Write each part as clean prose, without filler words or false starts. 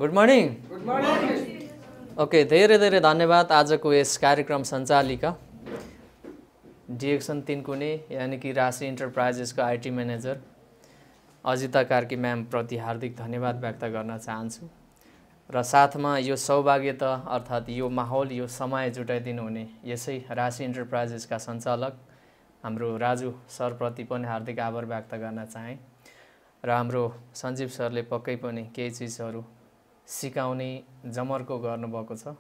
Good morning. Okay, धेरै धेरै धन्यवाद आजको यस कार्यक्रम सञ्चालिका डिएक्सन तिनकुने यानि कि राशि इन्टरप्राइजेसको IT manager Ajita Karki ma'am प्रति हार्दिक धन्यवाद व्यक्त गर्न चाहन्छु र साथमा यो सौभाग्यता अर्थात् यो माहौल यो समय जुटाइदिनु हुने यसै राशि इन्टरप्राइजेसका सञ्चालक हाम्रो राजु सरप्रति पनि हार्दिक आभार व्यक्त गर्न चाहे र हाम्रो सञ्जीव सरले पक्कै पनि केही चिजहरू सिकाउने जमर्को गर्नुभएको छ।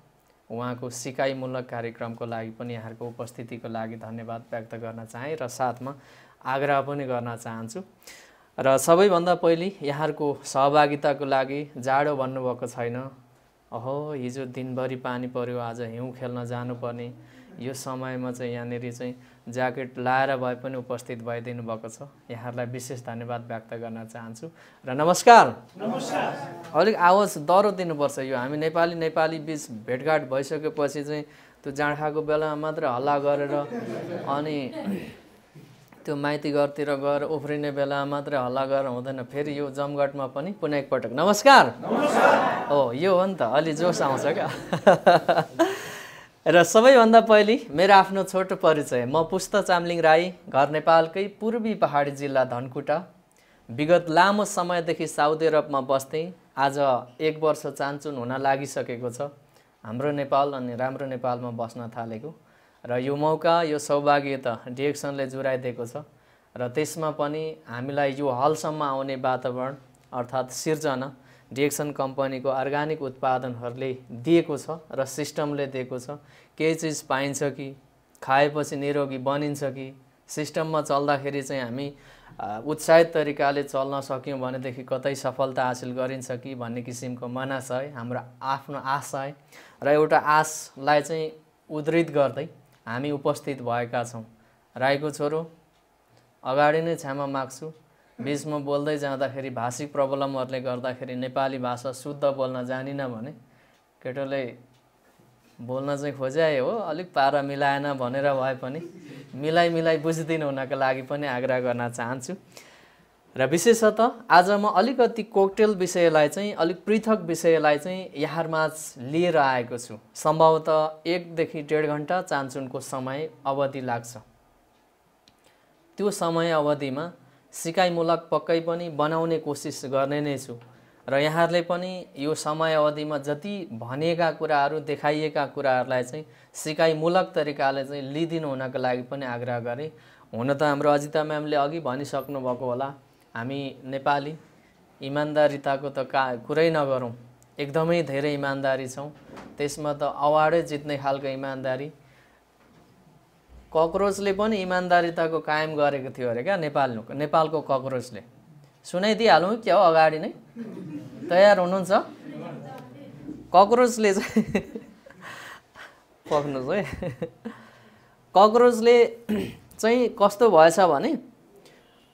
उहाँको सिकाइमूलक कार्यक्रमको लागि पनि यहाँको उपस्थितिको लागि धन्यवाद व्यक्त गर्न चाहे र साथमा आग्रह पनि गर्न चाहन्छु र सबैभन्दा पहिले यहाँको सहभागिताको लागि जाडो भन्नुभएको छैन, अहो हिजो दिनभरि पानी पर्यो, आज हिउँ खेल्न जानुपर्ने, यो समयमा चाहिँ यहाँनिर चाहिँ ज्याकेट लाएर भए पनि उपस्थित भइदिनु भएको छ। यहाँहरूलाई विशेष धन्यवाद व्यक्त गर्न चाहन्छु र नमस्कार। अलिक आवाज डह्रो दिनुपर्छ, यो हामी नेपाली बीच भेटघाट भइसकेपछि चाहिँ त्यो जाँड खाएको बेलामा मात्र हल्ला गरेर अनि त्यो माइती घरतिर गएर उफ्रिने बेलामा मात्रै हल्ला गरेर हुँदैन, फेरि यो जमघटमा पनि पुनः एकपटक नमस्कार। हो यो हो नि त, अलि जोस आउँछ क्या। र सबैभन्दा पहिले मेरो आफ्नो छोटो परिचय, म पुष्त चामलिङ राई, घर नेपालकै पूर्वी पहाडी जिल्ला धनकुटा, विगत लामो समयदेखि साउदी अरबमा बस्दै आज 1 वर्ष चान्चुन हुन लागिसकेको छ हाम्रो नेपाल अनि राम्रो नेपालमा बस्न थालेको र यो मौका यो सौभाग्यता डिएक्सनले जुराइदिएको छ र त्यसमा पनि हामीलाई यो हलसम्म आउने वातावरण अर्थात् सिर्जना डिएक्सन कम्पनीको अर्ग्यानिक उत्पादनहरूले दिएको छ र सिस्टमले दिएको छ। केही चिज पाइन्छ कि, खाएपछि निरोगी बनिन्छ कि, सिस्टममा चल्दाखेरि चाहिँ हामी उत्साहित तरिकाले चल्न सक्यौँ भनेदेखि कतै सफलता हासिल गरिन्छ कि भन्ने किसिमको मनाशय, हाम्रो आफ्नो आशय र एउटा आशलाई चाहिँ उद्धृत गर्दै हामी उपस्थित भएका छौँ। राईको छोरो, अगाडि नै क्षमा माग्छु, बिचमा बोल्दै जाँदाखेरि भाषिक प्रब्लमहरूले गर्दाखेरि नेपाली भाषा शुद्ध बोल्न जानिनँ भने केटोले बोल्न चाहिँ खोज्याए हो, अलिक पारा मिलाएन भनेर भए पनि मिलाई बुझिदिनु हुनको लागि पनि आग्रह गर्न चाहन्छु। र विशेषतः आज म अलिकति कोकटेल विषयलाई चाहिँ अलिक पृथक विषयलाई चाहिँ यहाँमाझ लिएर आएको छु। सम्भवतः 1 देखि 1.5 घण्टा चान्चुनको समय अवधि लाग्छ। त्यो समय अवधिमा सिकाइमूलक पक्कै पनि बनाउने कोसिस गर्ने नै छु र यहाँहरूले पनि यो समय अवधिमा जति भनेका कुराहरू देखाइएका कुराहरूलाई चाहिँ सिकाइमूलक तरिकाले चाहिँ लिदिनु हुनको लागि पनि आग्रह गरे। हुन त हाम्रो अजिता म्यामले अघि भनिसक्नु भएको होला, हामी नेपाली इमान्दारिताको त कुरै नगरौँ, एकदमै धेरै इमान्दारी छौँ। त्यसमा त अवार्डै जित्ने खालको इमान्दारी। ककरोचले पनि इमान्दारिताको कायम गरेको थियो अरे क्या नेपालको ककरोचले। सुनाइदिइहालौँ क्या हो, अगाडि नै तयार हुनुहुन्छ? ककरोचले चाहिँ पक्नुहोस् है, ककरोचले चाहिँ कस्तो भएछ भने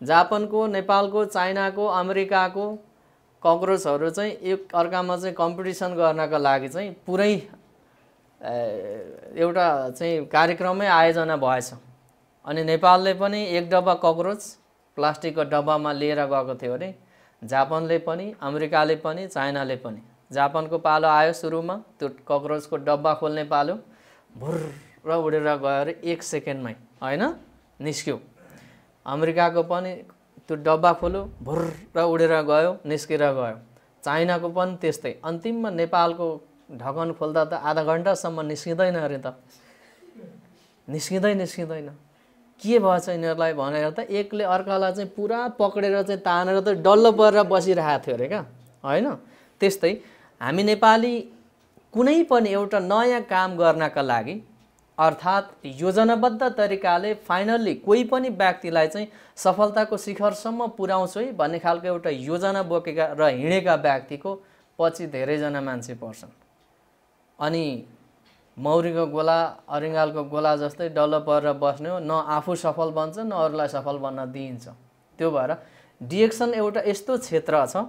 जापानको, नेपालको, चाइनाको, अमेरिकाको ककरोचहरू चाहिँ एक अर्कामा चाहिँ कम्पिटिसन गर्नका लागि चाहिँ पुरै एउटा चाहिँ कार्यक्रमै आयोजना भएछ। अनि नेपालले पनि 1 डब्बा ककरोच प्लास्टिकको डब्बामा लिएर गएको थियो अरे। जापानले पनि, अमेरिकाले पनि, चाइनाले पनि। जापानको पालो आयो सुरुमा, त्यो ककरोचको डब्बा खोल्ने पालो भुर्र उडेर गयो अरे 1 सेकेन्डमै, होइन निस्क्यो। अमेरिकाको पनि त्यो डब्बा खोल्यो, भुर्र उडेर गयो, निस्केर गयो। चाइनाको पनि त्यस्तै। अन्तिममा नेपालको ढकन खोल्दा त आधा घण्टासम्म निस्किँदैन अरे त, निस्किँदैन। के भएछ यिनीहरूलाई भनेर त एकले अर्कालाई चाहिँ पुरा पक्रेर चाहिँ तानेर त डल्लो परेर बसिरहेको थियो अरे क्या, होइन? त्यस्तै हामी नेपाली कुनै पनि एउटा नयाँ काम गर्नका लागि अर्थात् योजनाबद्ध तरिकाले फाइनल्ली कोही पनि व्यक्तिलाई चाहिँ सफलताको शिखरसम्म पुर्याउँछु है भन्ने खालको एउटा योजना बोकेका र हिँडेका व्यक्तिको पछि धेरैजना मान्छे पर्छन्। अनि मौरीको गोला, अरिङ्गालको गोला जस्तै डल्लो परेर बस्ने हो, न आफू सफल बन्छ न अरूलाई सफल बन्न दिइन्छ। त्यो भएर डिएक्सन एउटा यस्तो क्षेत्र छ,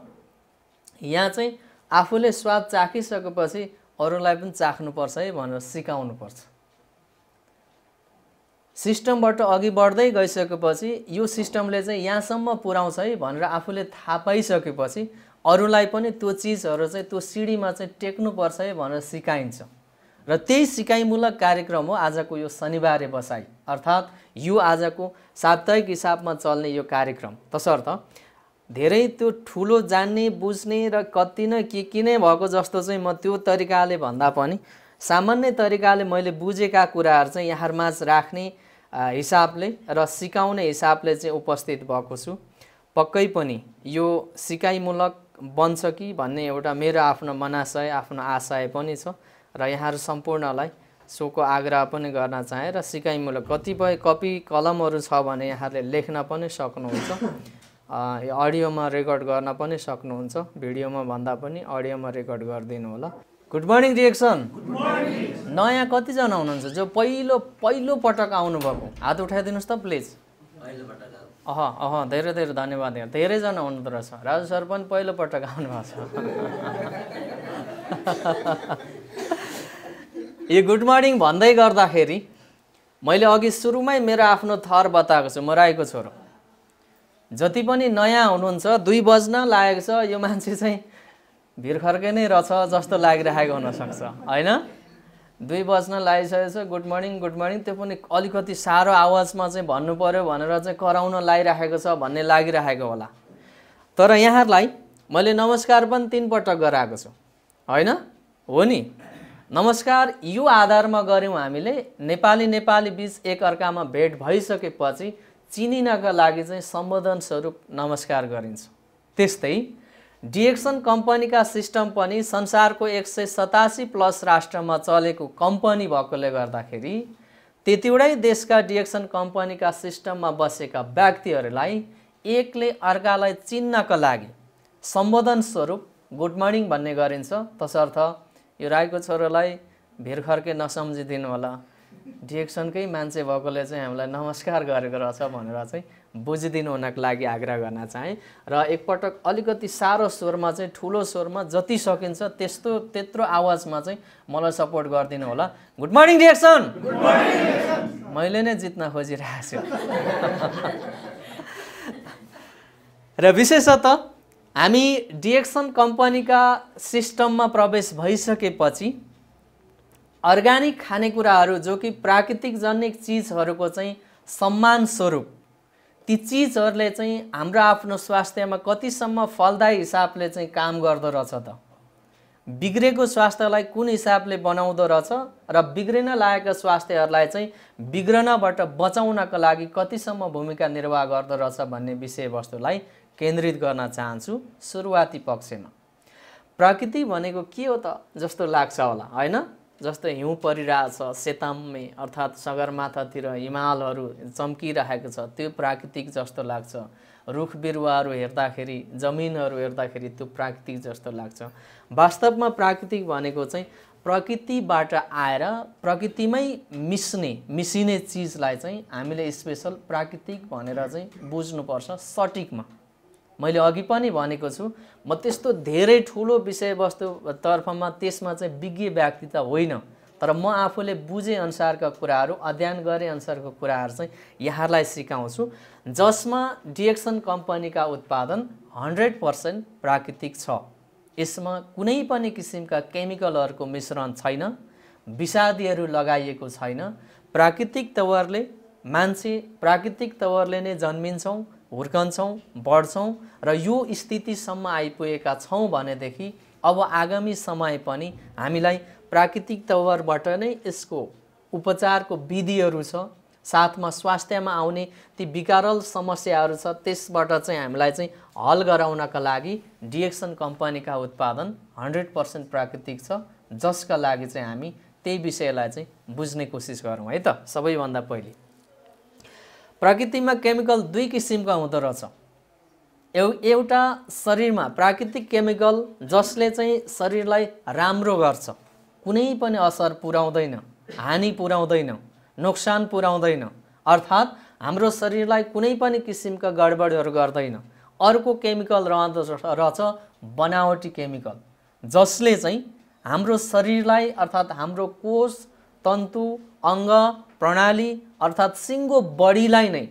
यहाँ चाहिँ आफूले स्वाद चाखिसकेपछि अरूलाई पनि चाख्नुपर्छ है भनेर सिकाउनुपर्छ। सिस्टमबाट अघि बढ्दै गइसकेपछि यो सिस्टमले चाहिँ यहाँसम्म पुर्याउँछ है भनेर आफूले थाहा पाइसकेपछि अरूलाई पनि त्यो चिजहरू चाहिँ त्यो सिडीमा चाहिँ टेक्नुपर्छ है भनेर सिकाइन्छ र त्यही सिकाइमूलक कार्यक्रम हो आजको यो शनिबारे बसाइ अर्थात् यो आजको साप्ताहिक हिसाबमा चल्ने यो कार्यक्रम। तसर्थ धेरै त्यो ठुलो जान्ने बुझ्ने र कति न के नै भएको जस्तो चाहिँ म त्यो तरिकाले भन्दा पनि सामान्य तरिकाले मैले बुझेका कुराहरू चाहिँ यहाँहरुमाझ राख्ने हिसाबले र सिकाउने हिसाबले चाहिँ उपस्थित भएको छु। पक्कै पनि यो सिकाइमूलक बन्छ कि भन्ने एउटा मेरो आफ्नो मनाशय आफ्नो आशय पनि छ र यहाँहरु सम्पूर्णलाई सोको आग्रह पनि गर्न चाहे र सिकाइमूलक कतिपय कपी कलमहरू छ भने यहाँले लेख्न पनि सक्नुहुन्छ, अडियोमा रेकर्ड गर्न पनि सक्नुहुन्छ, भिडियोमा भन्दा पनि अडियोमा रेकर्ड गरिदिनु होला। Good morning direction. Good morning. नयाँ कति जना हुनुहुन्छ जो पहिलो पटक आउनु भएको? हात उठाइदिनुस् त प्लिज। पहिलो पटक। धेरै धेरै धन्यवाद। धेरै जना हुनुहुँदो रहेछ। राजु सर पनि पहिलो पटक आउनु भएको छ। यो गुड मर्निङ भन्दै गर्दाखेरि मैले अघि सुरुमै मेरो आफ्नो थर बताएको छु, म राईको छोरो। जति पनि नयाँ हुनुहुन्छ 2 बज्न लागेको छ, यो मान्छे चाहिँ भिरखर्के नै रहेछ जस्तो लागिरहेको हुनसक्छ हैन? 2 बज्न लागिसकेको छ। गुड मर्निङ त्यो पनि अलिकति सारो आवाजमा चाहिँ भन्नु पर्यो भनेर चाहिँ कराउन लागिरहेको छ भन्ने लागिरहेको होला। तर यहाँहरुलाई मैले नमस्कार पनि 3 पटक गराएको छु हैन? हो नि? नमस्कार यो आधारमा गर्यौं हामीले नेपाली बीच एक अर्कामा भेट भइसकेपछि चिनिनका लागि चाहिँ सम्बोधन स्वरूप नमस्कार गरिन्छ। त्यस्तै डिएक्सन कम्पनीका सिस्टम पनि संसारको 187 प्लस राष्ट्रमा चलेको कम्पनी भएकोले गर्दाखेरि त्यतिवटै देशका डिएक्सन कम्पनीका सिस्टममा बसेका व्यक्तिहरूलाई एकले अर्कालाई चिन्नका लागि सम्बोधन स्वरूप गुड मर्निङ भन्ने गरिन्छ। तसर्थ यो राईको छोरोलाई भिरखर्के नसम्झिदिनु होला, डिएक्सनकै मान्छे भएकोले चाहिँ हामीलाई नमस्कार गरेको रहेछ भनेर चाहिँ बुझिदिनु हुनको लागि आग्रह गर्न चाहे र एकपटक अलिकति सारो स्वरमा चाहिँ ठुलो स्वरमा जति सकिन्छ त्यत्रो आवाजमा चाहिँ मलाई सपोर्ट गरिदिनु होला। Good morning DXN. Good morning. मैले नै जित्न खोजिरहेको छु। र विशेषतः हामी डिएक्सन कम्पनीका सिस्टममा प्रवेश भइसकेपछि अर्ग्यानिक खानेकुराहरू जो कि प्राकृतिक जन्य चीजहरूको चाहिँ सम्मान स्वरूप ती चीजहरूले चाहिँ हाम्रो आफ्नो स्वास्थ्यमा कतिसम्म फलदायी हिसाबले चाहिँ काम गर्दो रहेछ त, बिग्रेको स्वास्थ्यलाई कुन हिसाबले बनाउँदो रहेछ र बिग्रिन लागेका स्वास्थ्यहरूलाई चाहिँ बिग्रनबाट बचाउनका लागि कतिसम्म भूमिका निर्वाह गर्दो रहेछ भन्ने विषयवस्तुलाई केन्द्रित गर्न चाहन्छु। सुरुवाती पक्षमा प्रकृति भनेको के हो त जस्तो लाग्छ होला हैन? जस्तो हिउँ परिरहेछ सेताम्मे अर्थात् सगरमाथातिर हिमालहरू चम्किरहेको छ त्यो प्राकृतिक जस्तो लाग्छ। रुख बिरुवाहरू हेर्दाखेरि जमिनहरू हेर्दाखेरि त्यो प्राकृतिक जस्तो लाग्छ। वास्तवमा प्राकृतिक भनेको चाहिँ प्रकृतिबाट आएर प्रकृतिमै मिसिने चिजलाई चाहिँ हामीले स्पेशल प्राकृतिक भनेर चाहिँ बुझ्नुपर्छ सटिकमा। मैले अघि पनि भनेको छु म त्यस्तो धेरै ठुलो विषयवस्तु तर्फमा त्यसमा चाहिँ विज्ञ व्यक्ति त होइन, तर म आफूले बुझे अनुसारका कुराहरू अध्ययन गरे अनुसारको कुराहरू चाहिँ यहाँलाई सिकाउँछु, जसमा डिएक्सन कम्पनीका उत्पादन 100% प्राकृतिक छ। यसमा कुनै पनि किसिमका केमिकलहरूको मिश्रण छैन, विषादीहरू लगाइएको छैन। प्राकृतिक तवरले मान्छे प्राकृतिक तवरले नै जन्मिन्छौँ, हुर्कन्छौँ, बढ्छौँ र यो स्थितिसम्म आइपुगेका छौँ भनेदेखि अब आगामी समय पनि हामीलाई प्राकृतिक तवरबाट नै यसको उपचारको विधिहरू छ, साथमा स्वास्थ्यमा आउने ती विकारल समस्याहरू छ, त्यसबाट चाहिँ हामीलाई चाहिँ हल गराउनका लागि डिएक्सन कम्पनीका उत्पादन 100% प्राकृतिक छ, जसका लागि चाहिँ हामी त्यही विषयलाई चाहिँ बुझ्ने कोसिस गरौँ है त। सबैभन्दा पहिले प्रकृतिमा केमिकल 2 किसिमका हुँदो रहेछ। एउटा शरीरमा प्राकृतिक केमिकल जसले चाहिँ शरीरलाई राम्रो गर्छ, कुनै पनि असर पुर्याउँदैन, हानि पुर्याउँदैन, नोक्सान पुर्याउँदैन, अर्थात् हाम्रो शरीरलाई कुनै पनि किसिमका गडबडहरू गर्दैन। अर्को केमिकल रहन्छ बनावटी केमिकल, जसले चाहिँ हाम्रो शरीरलाई अर्थात् हाम्रो कोष तन्तु अङ्ग प्रणाली अर्थात् सिङ्गो बडीलाई नै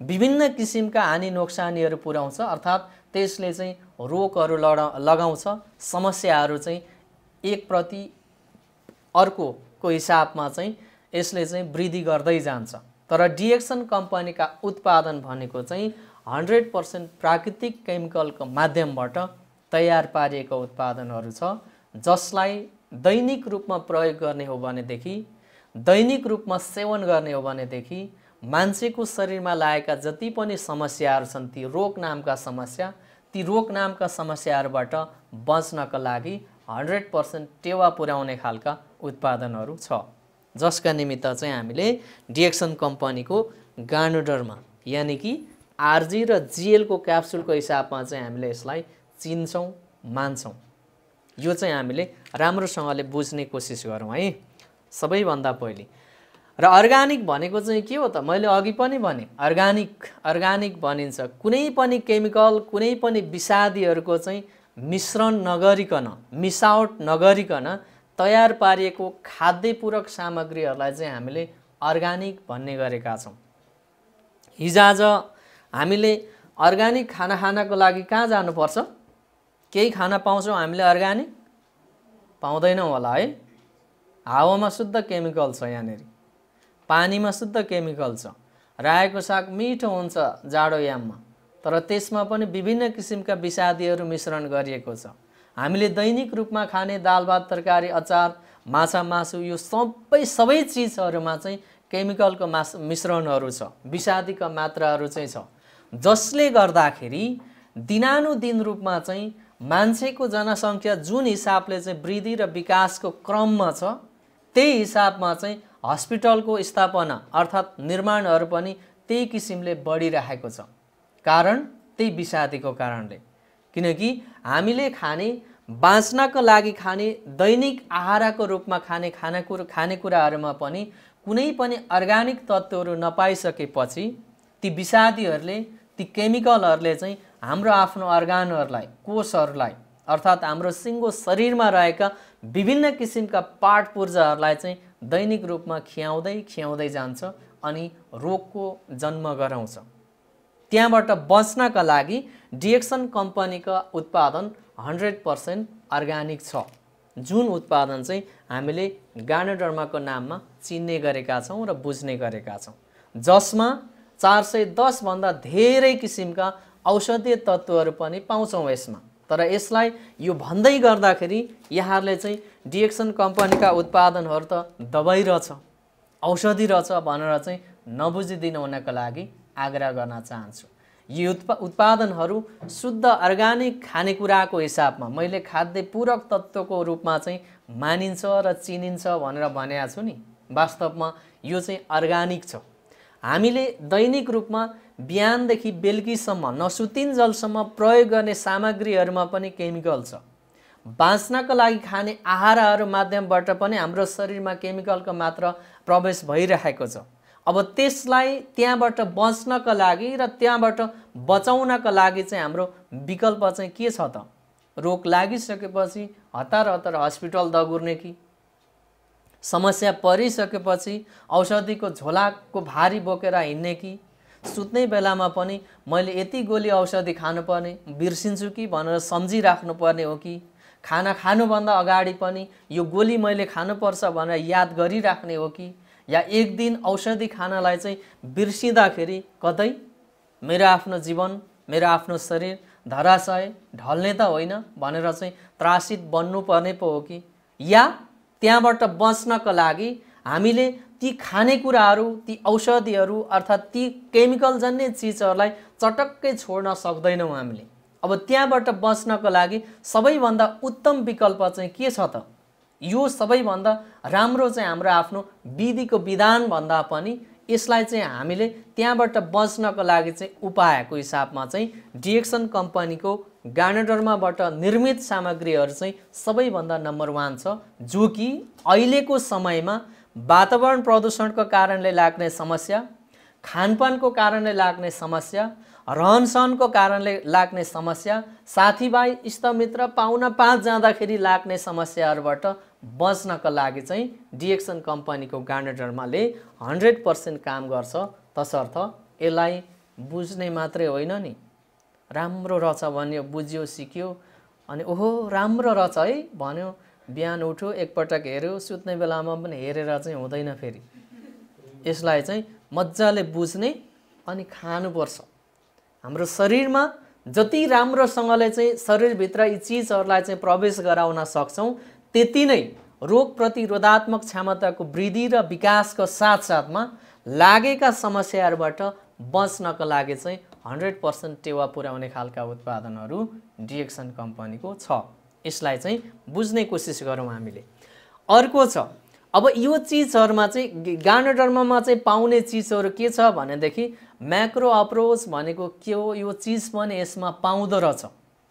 विभिन्न किसिमका हानि नोक्सानीहरू पुर्याउँछ, अर्थात् त्यसले चाहिँ रोकहरू लगाउँछ, समस्याहरू चाहिँ एक प्रति अर्कोको हिसाबमा चाहिँ यसले चाहिँ वृद्धि गर्दै जान्छ। तर डिएक्सन कम्पनीका उत्पादन भनेको चाहिँ 100% प्राकृतिक केमिकलको माध्यमबाट तयार पारिएको उत्पादनहरू छ, जसलाई दैनिक रूपमा प्रयोग गर्ने हो भनेदेखि, दैनिक रूपमा सेवन गर्ने हो भनेदेखि मान्छेको शरीरमा लागेका जति पनि समस्याहरू छन्, ती रोग नामका समस्या, ती रोग नामका समस्याहरूबाट बच्नका लागि 100% टेवा पुर्याउने खालका उत्पादनहरू छ, जसका निमित्त चाहिँ हामीले डिएक्सन कम्पनीको गार्नेटरमा यानि कि आरजी र जिएलको क्याप्सुलको हिसाबमा चाहिँ हामीले यसलाई चिन्छौँ, मान्छौँ। यो चाहिँ हामीले राम्रोसँगले बुझ्ने कोसिस गरौँ है सबैभन्दा पहिले। र अर्गानिक भनेको चाहिँ के हो त? मैले अघि पनि भने अर्गानिक भनिन्छ कुनै पनि केमिकल, कुनै पनि विषादीहरूको चाहिँ मिश्रण नगरिकन, मिसावट नगरिकन तयार पारिएको खाद्य पूरक सामग्रीहरूलाई चाहिँ हामीले अर्गानिक भन्ने गरेका छौँ। हिजोआज हामीले अर्गानिक खाना खानको लागि कहाँ जानुपर्छ? केही खाना पाउँछौँ हामीले अर्गानिक? पाउँदैनौँ होला है। हावामा शुद्ध केमिकल छ, यहाँनिर पानीमा शुद्ध केमिकल छ। रायोको साग मिठो हुन्छ जाडोयाममा, तर त्यसमा पनि विभिन्न किसिमका विषादीहरू मिश्रण गरिएको छ। हामीले दैनिक रूपमा खाने दाल भात तरकारी अचार माछा मासु यो सबै चिजहरूमा चाहिँ केमिकलको मिश्रणहरू छ, विषादीका मात्राहरू चाहिँ छ, जसले गर्दाखेरि दिनानुदिन रूपमा चाहिँ मान्छेको जनसङ्ख्या जुन हिसाबले चाहिँ वृद्धि र विकासको क्रममा छ, त्यही हिसाबमा चाहिँ हस्पिटलको स्थापना अर्थात् निर्माणहरू पनि त्यही किसिमले बढिरहेको छ। कारण त्यही विषादीको कारणले, किनकि हामीले खाने बाँच्नको लागि खाने दैनिक आहारको रूपमा खाने खानेकुराहरूमा पनि कुनै पनि अर्गानिक तत्त्वहरू नपाइसकेपछि ती विषादीहरूले, ती केमिकलहरूले चाहिँ हाम्रो आफ्नो अर्गानहरूलाई, कोषहरूलाई अर्थात् हाम्रो सिङ्गो शरीरमा रहेका विभिन्न किसिमका पार्ट पुर्जाहरूलाई चाहिँ दैनिक रूपमा खियाउँदै जान्छ अनि रोगको जन्म गराउँछ। त्यहाँबाट बच्नका लागि डिएक्सन कम्पनीका उत्पादन 100% अर्गानिक छ, जुन उत्पादन चाहिँ हामीले गार्नेटरमा नाममा चिन्ने गरेका छौँ र बुझ्ने गरेका छौँ, जसमा 410 भन्दा धेरै किसिमका औषधीय तत्त्वहरू पनि पाउँछौँ यसमा। तर यसलाई यो भन्दै गर्दाखेरि यहाँहरूले चाहिँ डिएक्सन कम्पनीका उत्पादनहरू त दबाई रहेछ, औषधि रहेछ भनेर चाहिँ नबुझिदिनु हुनको लागि आग्रह गर्न चाहन्छु। यी उत्पादनहरू शुद्ध अर्गानिक खानेकुराको हिसाबमा मैले खाद्य पूरक तत्त्वको रूपमा चाहिँ मानिन्छ र चिनिन्छ भनेर भनेको छु नि, वास्तवमा यो चाहिँ अर्गानिक छ। हामीले दैनिक रूपमा बिहानदेखि बेलुकीसम्म नसुतिन्जेलसम्म प्रयोग गर्ने सामग्रीहरूमा पनि केमिकल छ। बाँच्नका लागि खाने आहारहरू माध्यमबाट पनि हाम्रो शरीरमा केमिकलको मात्रा प्रवेश भइरहेको छ। अब त्यसलाई त्यहाँबाट बच्नका लागि र त्यहाँबाट बचाउनका लागि चाहिँ हाम्रो विकल्प चाहिँ के छ त? रोग लागिसकेपछि हतार हस्पिटल दगुर्ने कि समस्या परिसकेपछि औषधिको झोलाको भारी बोकेर हिँड्ने कि सुत्ने बेलामा पनि मैले यति गोली औषधि खानुपर्ने बिर्सिन्छु कि भनेर सम्झिराख्नुपर्ने हो कि खाना खानुभन्दा अगाडि पनि यो गोली मैले खानुपर्छ भनेर याद गरिराख्ने हो कि या एक दिन औषधि खानलाई चाहिँ बिर्सिँदाखेरि कतै मेरो आफ्नो जीवन, मेरो आफ्नो शरीर धराशय ढल्ने त होइन भनेर चाहिँ त्रासित बन्नुपर्ने पो हो कि या त्यहाँबाट बच्नका लागि हामीले ती खानेकुराहरू, ती औषधिहरू अर्थात् ती केमिकल जन्य चिजहरूलाई चटक्कै छोड्न सक्दैनौँ हामीले। अब त्यहाँबाट बच्नका लागि सबैभन्दा उत्तम विकल्प चाहिँ के छ त? यो सबैभन्दा राम्रो चाहिँ हाम्रो आफ्नो विधिको विधान भन्दा पनि यसलाई चाहिँ हामीले त्यहाँबाट बच्नको लागि चाहिँ उपायको हिसाबमा चाहिँ डिएक्सन कम्पनीको गार्नेटरमाबाट निर्मित सामग्रीहरू चाहिँ सबैभन्दा नम्बर 1 छ, जो कि अहिलेको समयमा वातावरण प्रदूषणको कारणले लाग्ने समस्या, खानपानको कारणले लाग्ने समस्या, रहनसहनको कारणले लाग्ने समस्या, साथीभाइ इष्टमित्र पाहुना पात जाँदाखेरि लाग्ने समस्याहरूबाट बच्नका लागि चाहिँ डिएक्सन कम्पनीको गार्नेटरमाले 100% काम गर्छ। तसर्थ यसलाई बुझ्ने मात्रै होइन नि, राम्रो रहेछ भन्यो, बुझ्यो, सिक्यो, अनि ओहो राम्रो रहेछ है भन्यो, बिहान उठ्यो, एकपटक हेऱ्यो, सुत्ने बेलामा पनि हेरेर चाहिँ हुँदैन। फेरि यसलाई चाहिँ मजाले बुझ्ने अनि खानुपर्छ। हाम्रो शरीरमा जति राम्रोसँगले चाहिँ शरीरभित्र यी चिजहरूलाई चाहिँ प्रवेश गराउन सक्छौँ, त्यति नै रोग प्रतिरोधात्मक क्षमताको वृद्धि र विकासको साथसाथमा लागेका समस्याहरूबाट बच्नको लागि चाहिँ 100% टेवा पुर्याउने खालका उत्पादनहरू डिएक्सन कम्पनीको छ। यसलाई चाहिँ बुझ्ने कोसिस गरौँ हामीले। अर्को छ, अब यो चिजहरुमा चाहिँ गार्डनरमा चाहिँ पाउने चिजहरु के छ भनेदेखि म्याक्रो अप्रोच भनेको के हो, यो चिज पनि यसमा पाउँदो रहेछ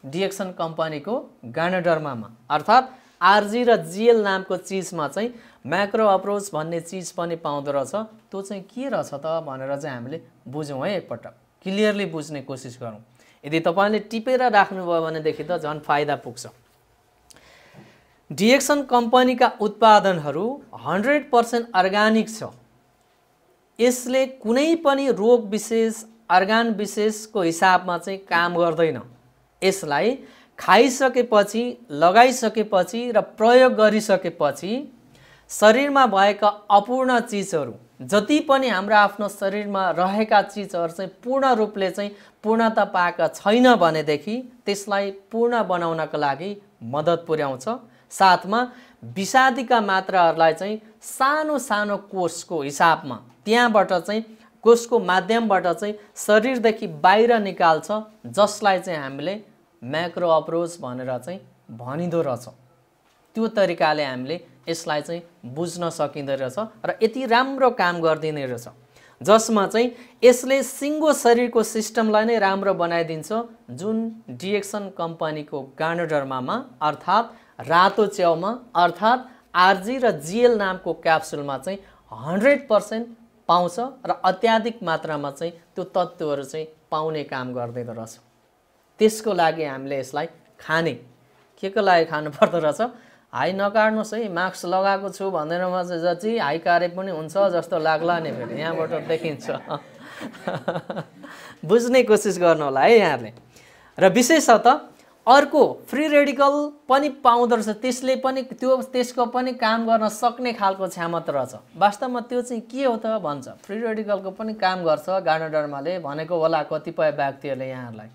डिएक्सन कम्पनीको गार्डनरमा, अर्थात् आरजी र जीएल नामको चिजमा चाहिँ म्याक्रो अप्रोच भन्ने चिज पनि पाउँदो रहेछ। त्यो चाहिँ के रहेछ त भनेर चाहिँ हामीले बुझौँ है, एकपटक क्लियरली बुझ्ने कोसिस गरौँ। यदि तपाईले टिपेर राख्नुभयो भनेदेखि त झन् फाइदा पुग्छ। डिएक्सन कम्पनीका उत्पादनहरू 100% अर्गानिक छ। यसले कुनै पनि रोग विशेष, अर्गान विशेषको हिसाबमा चाहिँ काम गर्दैन। यसलाई खाइसकेपछि, लगाइसकेपछि र प्रयोग गरिसकेपछि शरीरमा भएका अपूर्ण चिजहरू, जति पनि हाम्रो आफ्नो शरीरमा रहेका चिजहरू चाहिँ पूर्ण रूपले चाहिँ पूर्णता पाएका छैन भनेदेखि त्यसलाई पूर्ण बनाउनको लागि मद्दत पुर्याउँछ। साथमा विषादीका मात्राहरूलाई चाहिँ सानो सानो कोषको हिसाबमा, त्यहाँबाट चाहिँ कोषको माध्यमबाट चाहिँ शरीरदेखि बाहिर निकाल्छ, जसलाई चाहिँ हामीले म्याक्रो अप्रोच भनेर चाहिँ भनिदो रहेछ। त्यो तरिकाले हामीले यसलाई चाहिँ बुझ्न सकिँदो रहेछ र यति राम्रो काम गर्दिने रहेछ, जसमा चाहिँ यसले सिङ्गो शरीरको सिस्टमलाई नै राम्रो बनाइदिन्छ। जुन डिएक्सन कम्पनीको गार्डनरमा अर्थात् रातो च्याउमा अर्थात् आरजी र जीएल नामको क्याप्सुलमा चाहिँ 100% पाउँछ र अत्याधिक मात्रामा चाहिँ त्यो तत्त्वहरू चाहिँ पाउने काम गर्दैन रहेछ। त्यसको लागि हामीले यसलाई खाने, के को लागि खानु पर्दो रहेछ, हाई नकाट्नुहोस् है, मास्क लगाएको छु भन्दैनमा चाहिँ जति हाई कारे पनि हुन्छ जस्तो लाग्ला नि, फेरि यहाँबाट देखिन्छ। बुझ्ने कोसिस गर्नु होला है यहाँहरूले। र विशेषतः अर्को फ्री रेडिकल पनि पाउँदो रहेछ, त्यसले पनि त्यसको पनि काम गर्न सक्ने खालको क्षमता रहेछ। वास्तवमा त्यो चाहिँ के हो त भन्छ, फ्री रेडिकलको पनि काम गर्छ गार्डनरमाले भनेको होला कतिपय व्यक्तिहरूले यहाँहरूलाई।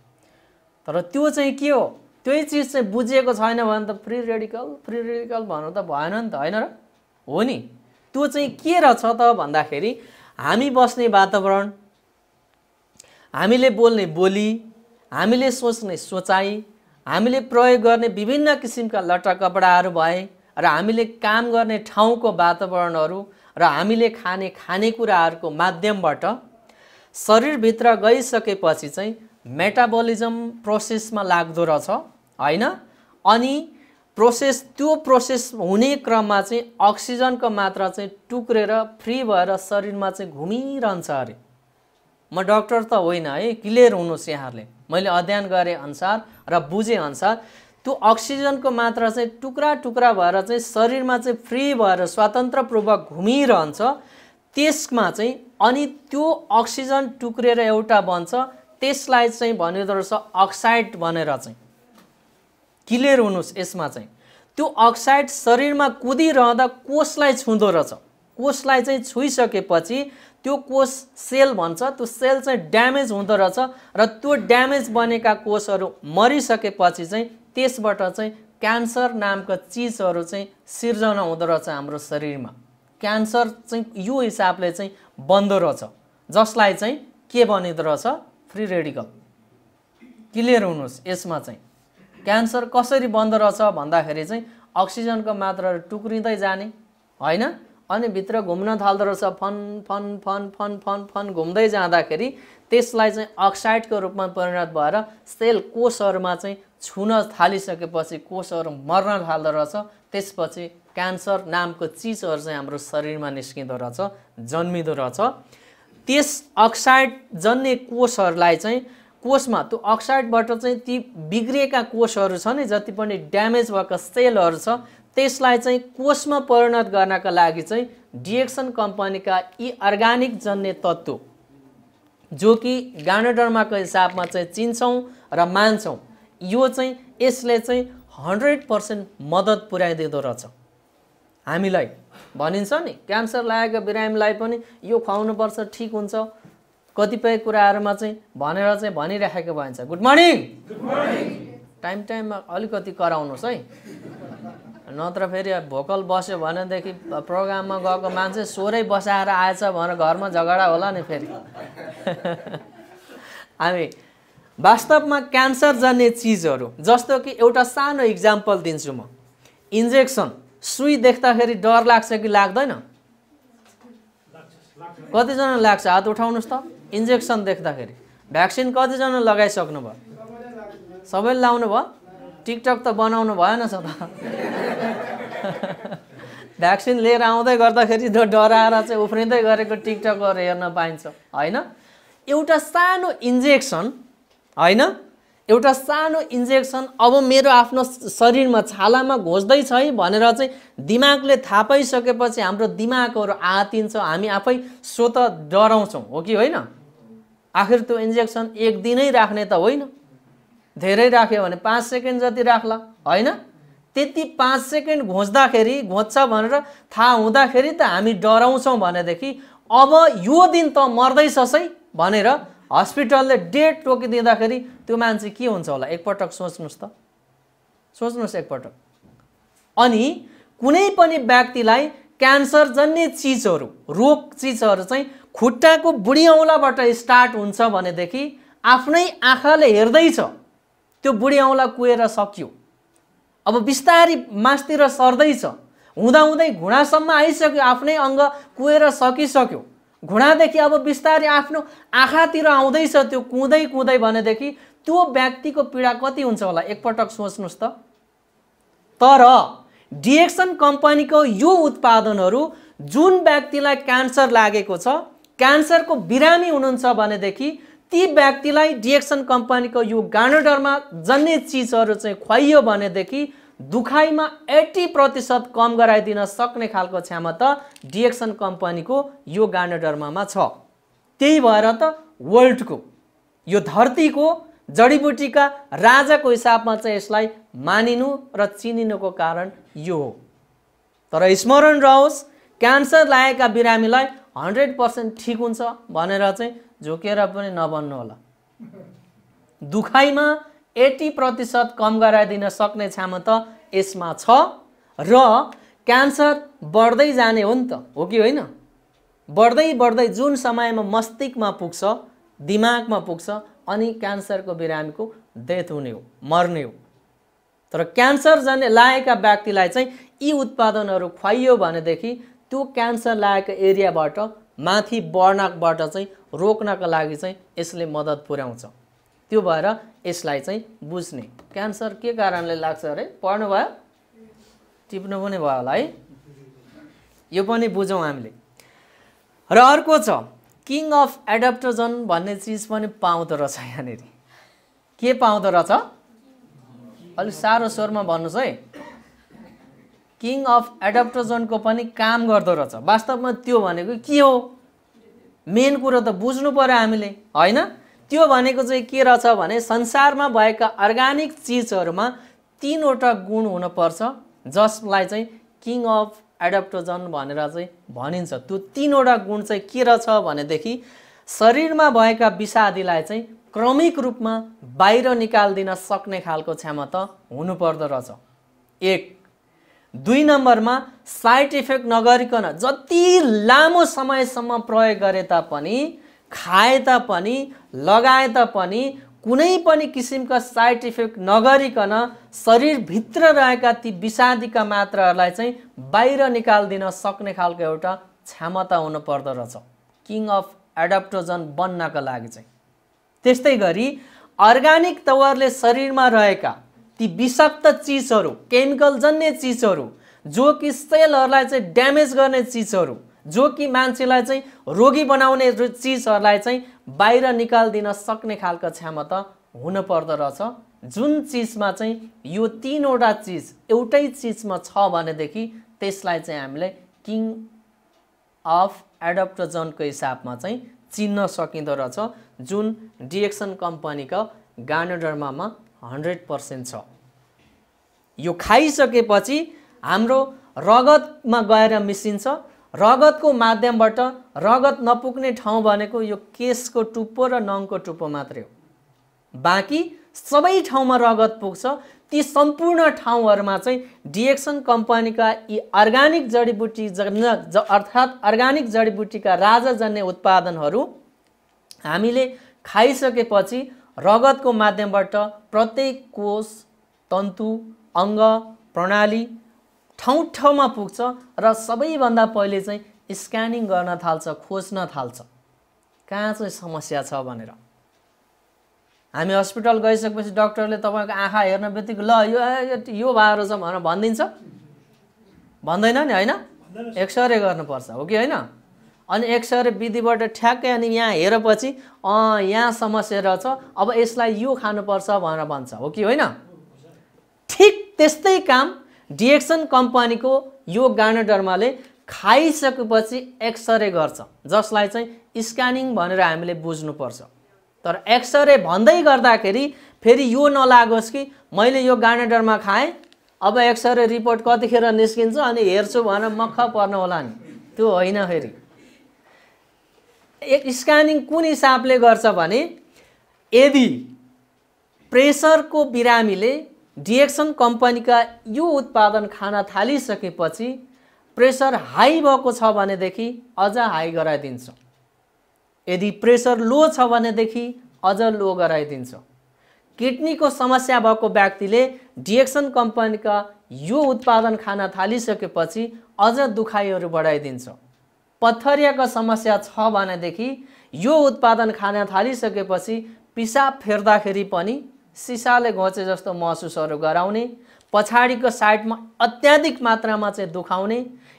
तर त्यो चाहिँ के हो, त्यही चिज चाहिँ बुझिएको छैन भने त फ्री रेडिकल भन्नु त भएन नि त, होइन र? हो नि। त्यो चाहिँ के रहेछ त भन्दाखेरि हामी बस्ने वातावरण, हामीले बोल्ने बोली, हामीले सोच्ने सोचाइ, हामीले प्रयोग गर्ने विभिन्न किसिमका लट्टा कपडाहरू भए र हामीले काम गर्ने ठाउँको वातावरणहरू र हामीले खाने खानेकुराहरूको माध्यमबाट शरीरभित्र गइसकेपछि चाहिँ मेटाबोलिजम प्रोसेसमा लाग्दो रहेछ, होइन? अनि त्यो प्रोसेस हुने क्रममा चाहिँ अक्सिजनको मात्रा चाहिँ टुक्रेर फ्री भएर शरीरमा चाहिँ घुमिरहन्छ अरे। म डाक्टर त होइन है, क्लियर हुनुहोस् यहाँहरूले। मैले अध्ययन गरे अनुसार र बुझे अनुसार त्यो अक्सिजनको मात्रा चाहिँ टुक्रा टुक्रा भएर चाहिँ शरीरमा चाहिँ फ्री भएर स्वतन्त्रपूर्वक घुमिरहन्छ। त्यसमा चाहिँ अनि त्यो अक्सिजन टुक्रेर एउटा बन्छ, त्यसलाई चाहिँ भनिदो रहेछ अक्साइड भनेर चाहिँ। क्लियर हुनुहोस् यसमा चाहिँ त्यो अक्साइड शरीरमा कुदिरहँदा कोषलाई छुँदो रहेछ। कोषलाई चाहिँ छुइसकेपछि त्यो कोष सेल भन्छ, त्यो सेल चाहिँ ड्यामेज हुँदो रहेछ र त्यो ड्यामेज बनेका कोषहरू मरिसकेपछि चाहिँ त्यसबाट चाहिँ क्यान्सर नामका चिजहरू चाहिँ सिर्जना हुँदो रहेछ हाम्रो शरीरमा। क्यान्सर चाहिँ यो हिसाबले चाहिँ बन्दो रहेछ, जसलाई चाहिँ के बनिदो रहेछ, फ्री रेडिकल। क्लियर हुनुहोस् यसमा चाहिँ क्यान्सर कसरी बन्दो रहेछ भन्दाखेरि चाहिँ अक्सिजनको मात्रा टुक्रिँदै जाने, होइन? अनि भित्र घुम्न थाल्दो रहेछ, फन फन फन फन फन फन घुम्दै जाँदाखेरि त्यसलाई चाहिँ अक्साइडको रूपमा परिणत भएर सेल कोषहरूमा चाहिँ छुन थालिसकेपछि कोषहरू मर्न थाल्दो रहेछ। त्यसपछि क्यान्सर नामको चिजहरू चाहिँ हाम्रो शरीरमा निस्किँदो रहेछ, जन्मिँदो रहेछ। त्यस अक्साइड जन्ने कोषहरूलाई चाहिँ कोषमा त्यो अक्साइडबाट चाहिँ ती बिग्रिएका कोषहरू छ नि, जति पनि ड्यामेज भएका सेलहरू छ, त्यसलाई चाहिँ कोषमा परिणत गर्नका लागि चाहिँ डिएक्सन कम्पनीका यी अर्गानिक जन्य तत्त्व जो कि गार्नेडर्माको हिसाबमा चाहिँ चिन्छौँ र मान्छौँ। यो चाहिँ यसले चाहिँ 100% मद्दत पुर्याइदिँदो रहेछ हामीलाई। भनिन्छ नि क्यान्सर लागेको बिरामीलाई पनि यो खुवाउनुपर्छ ठिक हुन्छ, कतिपय कुराहरूमा चाहिँ भनेर चाहिँ भनिराखेको भन्छ। गुड मर्निङ, टाइममा अलिकति कराउनुहोस् है, नत्र फेरि भोकल बस्यो भनेदेखि प्रोग्राममा गएको मान्छे स्वरै बसाएर आएछ भनेर घरमा झगडा होला नि फेरि। हामी वास्तवमा क्यान्सर जन्ने चिजहरू, जस्तो कि एउटा सानो इक्जाम्पल दिन्छु म। इन्जेक्सन, सुई देख्दाखेरि डर लाग्छ कि लाग्दैन? कतिजना लाग्छ? हात उठाउनुहोस् त। इन्जेक्सन देख्दाखेरि। भ्याक्सिन कतिजना लगाइसक्नु भयो? सबैले लाउनु भयो? टिकटक त बनाउनु भएन छ त। भ्याक्सिन लिएर आउँदै गर्दाखेरि डराएर चाहिँ उफ्रिँदै गरेको टिकटकहरू हेर्न पाइन्छ होइन? एउटा सानो इन्जेक्सन होइन, एउटा सानो इन्जेक्सन अब मेरो आफ्नो शरीरमा छालामा घोस्दैछ है भनेर चाहिँ दिमागले थाहा पाइसकेपछि हाम्रो दिमागहरू आतिन्छ, हामी आफै स्वत डराउँछौँ, हो कि होइन? आखिर त्यो इन्जेक्सन एक दिनै राख्ने त होइन, धेरै राख्यो भने 5 सेकेन्ड जति राख्ला होइन? त्यति 5 सेकेन्ड घोच्दाखेरि घोच्छ भनेर थाहा हुँदाखेरि त हामी डराउँछौँ भनेदेखि अब यो दिन त मर्दैछस् है भनेर हस्पिटलले डेट टोकिदिँदाखेरि त्यो मान्छे के हुन्छ होला? एकपटक सोच्नुहोस् त, सोच्नुहोस् एकपटक। अनि कुनै पनि व्यक्तिलाई क्यान्सर जन्ने चिजहरू, रोग चिजहरू चाहिँ खुट्टाको बुढी औँलाबाट स्टार्ट हुन्छ भनेदेखि आफ्नै आँखाले हेर्दैछ त्यो बुढी औँला कुहेर सक्यो, अब बिस्तारी मासतिर सर्दैछ, हुँदाहुँदै घुँडासम्म आइसक्यो, आफ्नै अङ्ग कुहेर सकिसक्यो, घुँडादेखि अब बिस्तारै आफ्नो आँखातिर आउँदैछ त्यो कुँदै कुँदै भनेदेखि त्यो व्यक्तिको पीडा कति हुन्छ होला? एकपटक सोच्नुहोस् त। तर डिएक्सन कम्पनीको यो उत्पादनहरू जुन व्यक्तिलाई क्यान्सर लागेको छ, क्यान्सरको बिरामी हुनुहुन्छ भनेदेखि ती व्यक्तिलाई डिएक्सन कम्पनीको यो गार्नेडर्मा जन्ने चिजहरू चाहिँ खुवाइयो भनेदेखि दुखाइमा 80% कम गराइदिन सक्ने खालको क्षमता डिएक्सन कम्पनीको यो गार्नेडर्मामा छ। त्यही भएर त वर्ल्डको, यो धरतीको जडीबुटीका राजाको हिसाबमा चाहिँ यसलाई मानिनु र चिनिनुको कारण यो हो। तर स्मरण रहोस्, क्यान्सर लागेका बिरामीलाई 100% ठिक हुन्छ भनेर चाहिँ झुकेर पनि नबन्नु होला। दुखाइमा 80% कम गराइदिन सक्ने क्षमता यसमा छ र क्यान्सर बढ्दै जाने हो नि त, हो कि होइन? बढ्दै बढ्दै जुन समयमा मस्तिष्कमा पुग्छ, दिमागमा पुग्छ, अनि क्यान्सरको बिरामीको डेथ हुने हो, मर्ने हो। तर क्यान्सर जन्ने लागेका व्यक्तिलाई चाहिँ यी उत्पादनहरू खुवाइयो भनेदेखि त्यो क्यान्सर लागेको एरियाबाट माथि बढ्नबाट चाहिँ रोक्नका लागि चाहिँ यसले मद्दत पुर्याउँछ। त्यो भएर यसलाई चाहिँ बुझ्ने। क्यान्सर के कारणले लाग्छ अरे? पढ्नु भयो? टिप्नु पनि भयो होला है? यो पनि बुझौँ हामीले। र अर्को छ किङ अफ एडाप्टोजन भन्ने चिज पनि पाउँदो रहेछ यहाँनिर। के पाउँदो रहेछ? अलिक साह्रो स्वरमा भन्नुहोस् है। किङ अफ एडाप्टोजनको पनि काम गर्दो रहेछ। वास्तवमा त्यो भनेको के हो? मेन कुरो त बुझ्नु पर्यो हामीले होइन? त्यो भनेको चाहिँ के रहेछ भने संसारमा भएका अर्ग्यानिक चिजहरूमा 3वटा गुण हुनुपर्छ जसलाई चाहिँ किङ अफ एडाप्टोजन भनेर चाहिँ भनिन्छ। त्यो 3वटा गुण चाहिँ के रहेछ भनेदेखि शरीरमा भएका विषादीलाई चाहिँ क्रमिक रूपमा बाहिर निकाल्दिन सक्ने खालको क्षमता हुनुपर्दो रहेछ। 1। 2 नम्बरमा साइड इफेक्ट नगरिकन जति लामो समयसम्म प्रयोग गरे तापनि, खाए तापनि, लगाए तापनि कुनै पनि किसिमका साइड इफेक्ट नगरिकन शरीरभित्र रहेका ती विषादीका मात्राहरूलाई चाहिँ बाहिर निकाल्दिन सक्ने खालको एउटा क्षमता हुनुपर्दो रहेछ किङ अफ एडाप्टोजन बन्नका लागि चाहिँ। त्यस्तै गरी अर्ग्यानिक तवरले शरीरमा रहेका ती विषाक्त चिजहरू, केमिकल जन्य चिजहरू, जो कि सेलहरूलाई चाहिँ ड्यामेज गर्ने चिजहरू, जो कि मान्छेलाई चाहिँ रोगी बनाउने चिजहरूलाई चाहिँ बाहिर निकाल्दिन सक्ने खालको क्षमता हुनुपर्दो रहेछ। जुन चिजमा चाहिँ यो 3वटा चिज एउटै चिजमा छ भनेदेखि त्यसलाई चाहिँ हामीले किङ अफ एडाप्टोजनको हिसाबमा चाहिँ चिन्न सकिँदो रहेछ, जुन डिएक्सन कम्पनीका गार्नेडर्मामा 100% छ। यो खाइसकेपछि हाम्रो रगतमा गएर मिसिन्छ। रगतको माध्यमबाट रगत नपुग्ने ठाउँ भनेको यो केशको टुप्पो र नङको टुप्पो मात्रै हो। बाँकी सबै ठाउँमा रगत पुग्छ। ती सम्पूर्ण ठाउँहरूमा चाहिँ डिएक्सन कम्पनीका यी अर्गानिक जडीबुटी अर्थात् अर्गानिक जडीबुटीका राजाजन्य उत्पादनहरू हामीले खाइसकेपछि रगतको माध्यमबाट प्रत्येक कोष, तन्तु, अङ्ग, प्रणाली ठाउँ ठाउँमा पुग्छ र सबैभन्दा पहिले चाहिँ स्क्यानिङ गर्न थाल्छ, खोज्न थाल्छ कहाँ चाहिँ समस्या छ भनेर। हामी हस्पिटल गइसकेपछि डाक्टरले तपाईँको आँखा हेर्न बित्तिकै ल यो भएर छ भनेर भनिदिन्छ, भन्दैन नि होइन? एक्सरे गर्नुपर्छ हो कि होइन? अनि एक्सरे विधिबाट ठ्याक्कै अनि यहाँ हेरेपछि यहाँ समस्या रहेछ, अब यसलाई यो खानुपर्छ भनेर भन्छ हो कि होइन? ठिक त्यस्तै काम डिएक्सन कम्पनीको यो गार्नेडर्माले खाइसकेपछि एक्सरे गर्छ, जसलाई चाहिँ स्क्यानिङ भनेर हामीले बुझ्नुपर्छ। तर एक्सरे भन्दै गर्दाखेरि फेरि यो नलागोस् कि मैले यो गार्नेडर्मा खाएँ, अब एक्सरे रिपोर्ट कतिखेर निस्किन्छ अनि हेर्छु भनेर मक्ख पर्न होला नि, त्यो होइन। फेरि एक स्क्यानिङ कुन हिसाबले गर्छ भने यदि प्रेसरको बिरामीले डिएक्सन कम्पनीका यो उत्पादन खान थालिसकेपछि प्रेसर हाई भएको छ भनेदेखि अझ हाई गराइदिन्छ, यदि प्रेसर लो छ भनेदेखि अझ लो गराइदिन्छ। किडनीको समस्या भएको व्यक्तिले डिएक्सन कम्पनीका यो उत्पादन खान थालिसकेपछि अझ दुखाइहरू बढाइदिन्छ। पथरियाको समस्या छ भनेदेखि यो उत्पादन खान थालिसकेपछि पिसाब फेर्दाखेरि पनि सिसाले घोचे जस्तो महसुसहरू गराउने, पछाडिको साइडमा अत्याधिक मात्रामा चाहिँ दुखाउने।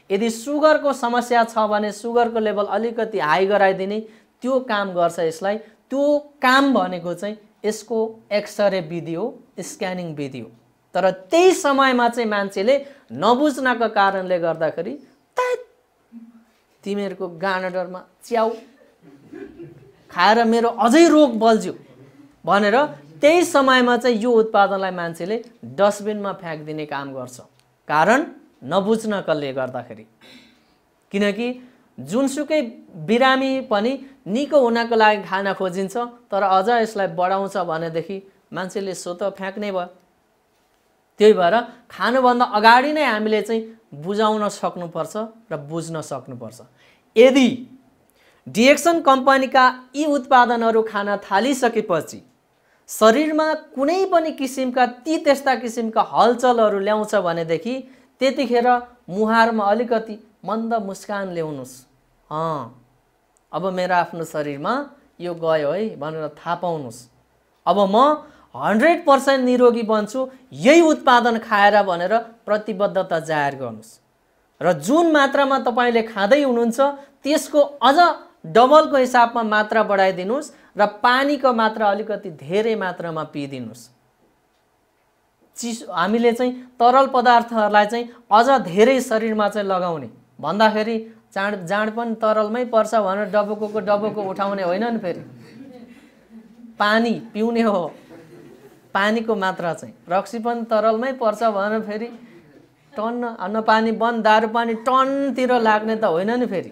यदि सुगरको समस्या छ भने सुगरको लेभल अलिकति हाई गराइदिने, त्यो काम गर्छ यसलाई। त्यो काम भनेको चाहिँ यसको एक्सरे विधि हो, स्क्यानिङ विधि हो। तर त्यही समयमा चाहिँ मान्छेले नबुझ्नको कारणले गर्दाखेरि तिमीहरूको गार्नेडर्मा च्याउ खाएर मेरो अझै रोग बल्झ्यो भनेर त्यही समयमा चाहिँ यो उत्पादनलाई मान्छेले डस्टबिनमा फ्याँकिदिने काम गर्छ, कारण नबुझ्नकले गर्दाखेरि। किनकि जुनसुकै बिरामी पनि निको हुनको लागि खाना खोजिन्छ, तर अझ यसलाई बढाउँछ भनेदेखि मान्छेले स्वतः फ्याँक्ने भयो। त्यही भएर खानुभन्दा अगाडि नै हामीले चाहिँ बुझाउन सक्नुपर्छ र बुझ्न सक्नुपर्छ। यदि डिएक्सन कम्पनीका यी उत्पादनहरू खान थालिसकेपछि शरीरमा कुनै पनि किसिमका त्यस्ता किसिमका हलचलहरू ल्याउँछ भनेदेखि त्यतिखेर मुहारमा अलिकति मन्द मुस्कान ल्याउनुस्। अब मेरो आफ्नो शरीरमा यो गयो है भनेर थाहा पाउनुस्। अब म 100% निरोगी बन्छु यही उत्पादन खाएर भनेर प्रतिबद्धता जाहेर गर्नुस्। र जुन मात्रामा तपाईले खाँदै हुनुहुन्छ त्यसको अझ डबलको हिसाबमा मात्रा बढाइदिनुस् र पानीको मात्रा अलिकति धेरै मात्रामा पिइदिनुस्। हामीले चाहिँ तरल पदार्थहरूलाई चाहिँ अझ धेरै शरीरमा चाहिँ लगाउने भन्दाखेरि जाँड पनि तरलमै पर्छ भनेर डबोको उठाउने होइन नि। फेरि पानी पिउने हो, पानीको मात्रा चाहिँ रक्सी पनि तरलमै पर्छ भनेर फेरि टन्न अन्न पानी बन्द दारु पानी टनतिर लाग्ने त होइन नि। फेरि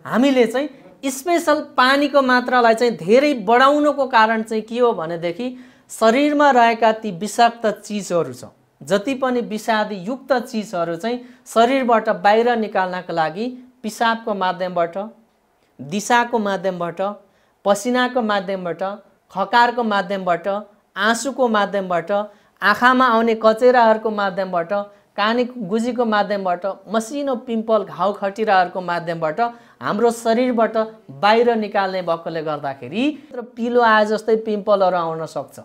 हामीले चाहिँ स्पेशल पानीको मात्रालाई चाहिँ धेरै बढाउनुको कारण चाहिँ के हो भनेदेखि शरीरमा रहेका ती विषाक्त चिजहरू छ, जति पनि विषादी युक्त चिजहरू चाहिँ शरीरबाट बाहिर निकाल्नका लागि पिसाबको माध्यमबाट, दिशाको माध्यमबाट, पसिनाको माध्यमबाट, खकारको माध्यमबाट, आँसुको माध्यमबाट, आँखामा आउने कचेराहरूको माध्यमबाट, कानी गुजीको माध्यमबाट, मसिनो पिम्पल घाउ खटिराहरूको माध्यमबाट हाम्रो शरीरबाट बाहिर निकाल्ने भएकोले गर्दाखेरि पिलो आए जस्तै पिम्पलहरू आउन सक्छ।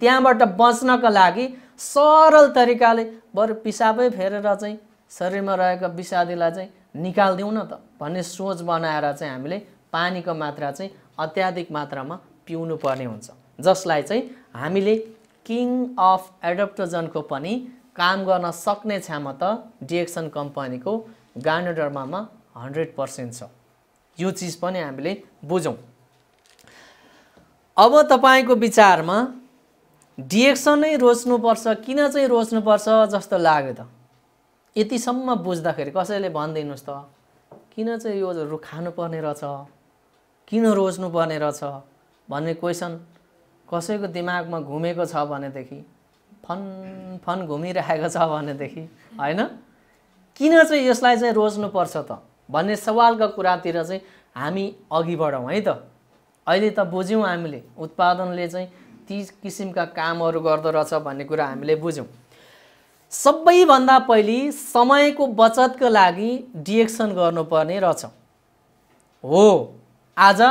त्यहाँबाट बच्नका लागि सरल तरिकाले बरु पिसाबै फेरेर चाहिँ शरीरमा रहेको विषादीलाई चाहिँ निकाल्दिउँ न त भन्ने सोच बनाएर चाहिँ हामीले पानीको मात्रा चाहिँ अत्याधिक मात्रामा पिउनु पर्ने हुन्छ, जसलाई चाहिँ हामीले किङ अफ एडप्टोजनको पनि काम गर्न सक्ने क्षमता डिएक्सन कम्पनीको गार्नेडर्मामा 100% छ। यो चिज पनि हामीले बुझौँ। अब तपाईको विचारमा डिएक्सन नै रोज्नुपर्छ, किन चाहिँ रोज्नुपर्छ जस्तो लाग्यो त? यतिसम्म बुझ्दाखेरि कसैले भनिदिनुहोस् त, किन चाहिँ यो खानुपर्ने रहेछ, किन रोज्नुपर्ने रहेछ भन्ने क्वेसन कसैको दिमागमा घुमेको छ भनेदेखि, फन फन घुमिरहेको छ भनेदेखि, होइन किन चाहिँ यसलाई चाहिँ रोज्नुपर्छ त भन्ने सवालका कुरातिर चाहिँ हामी अघि बढौँ है त। अहिले त बुझ्यौँ हामीले उत्पादनले चाहिँ ती किसिमका कामहरू गर्दो रहेछ भन्ने कुरा हामीले बुझ्यौँ। सबैभन्दा पहिले समयको बचतको लागि डिएक्सन गर्नुपर्ने रहेछ। हो, आज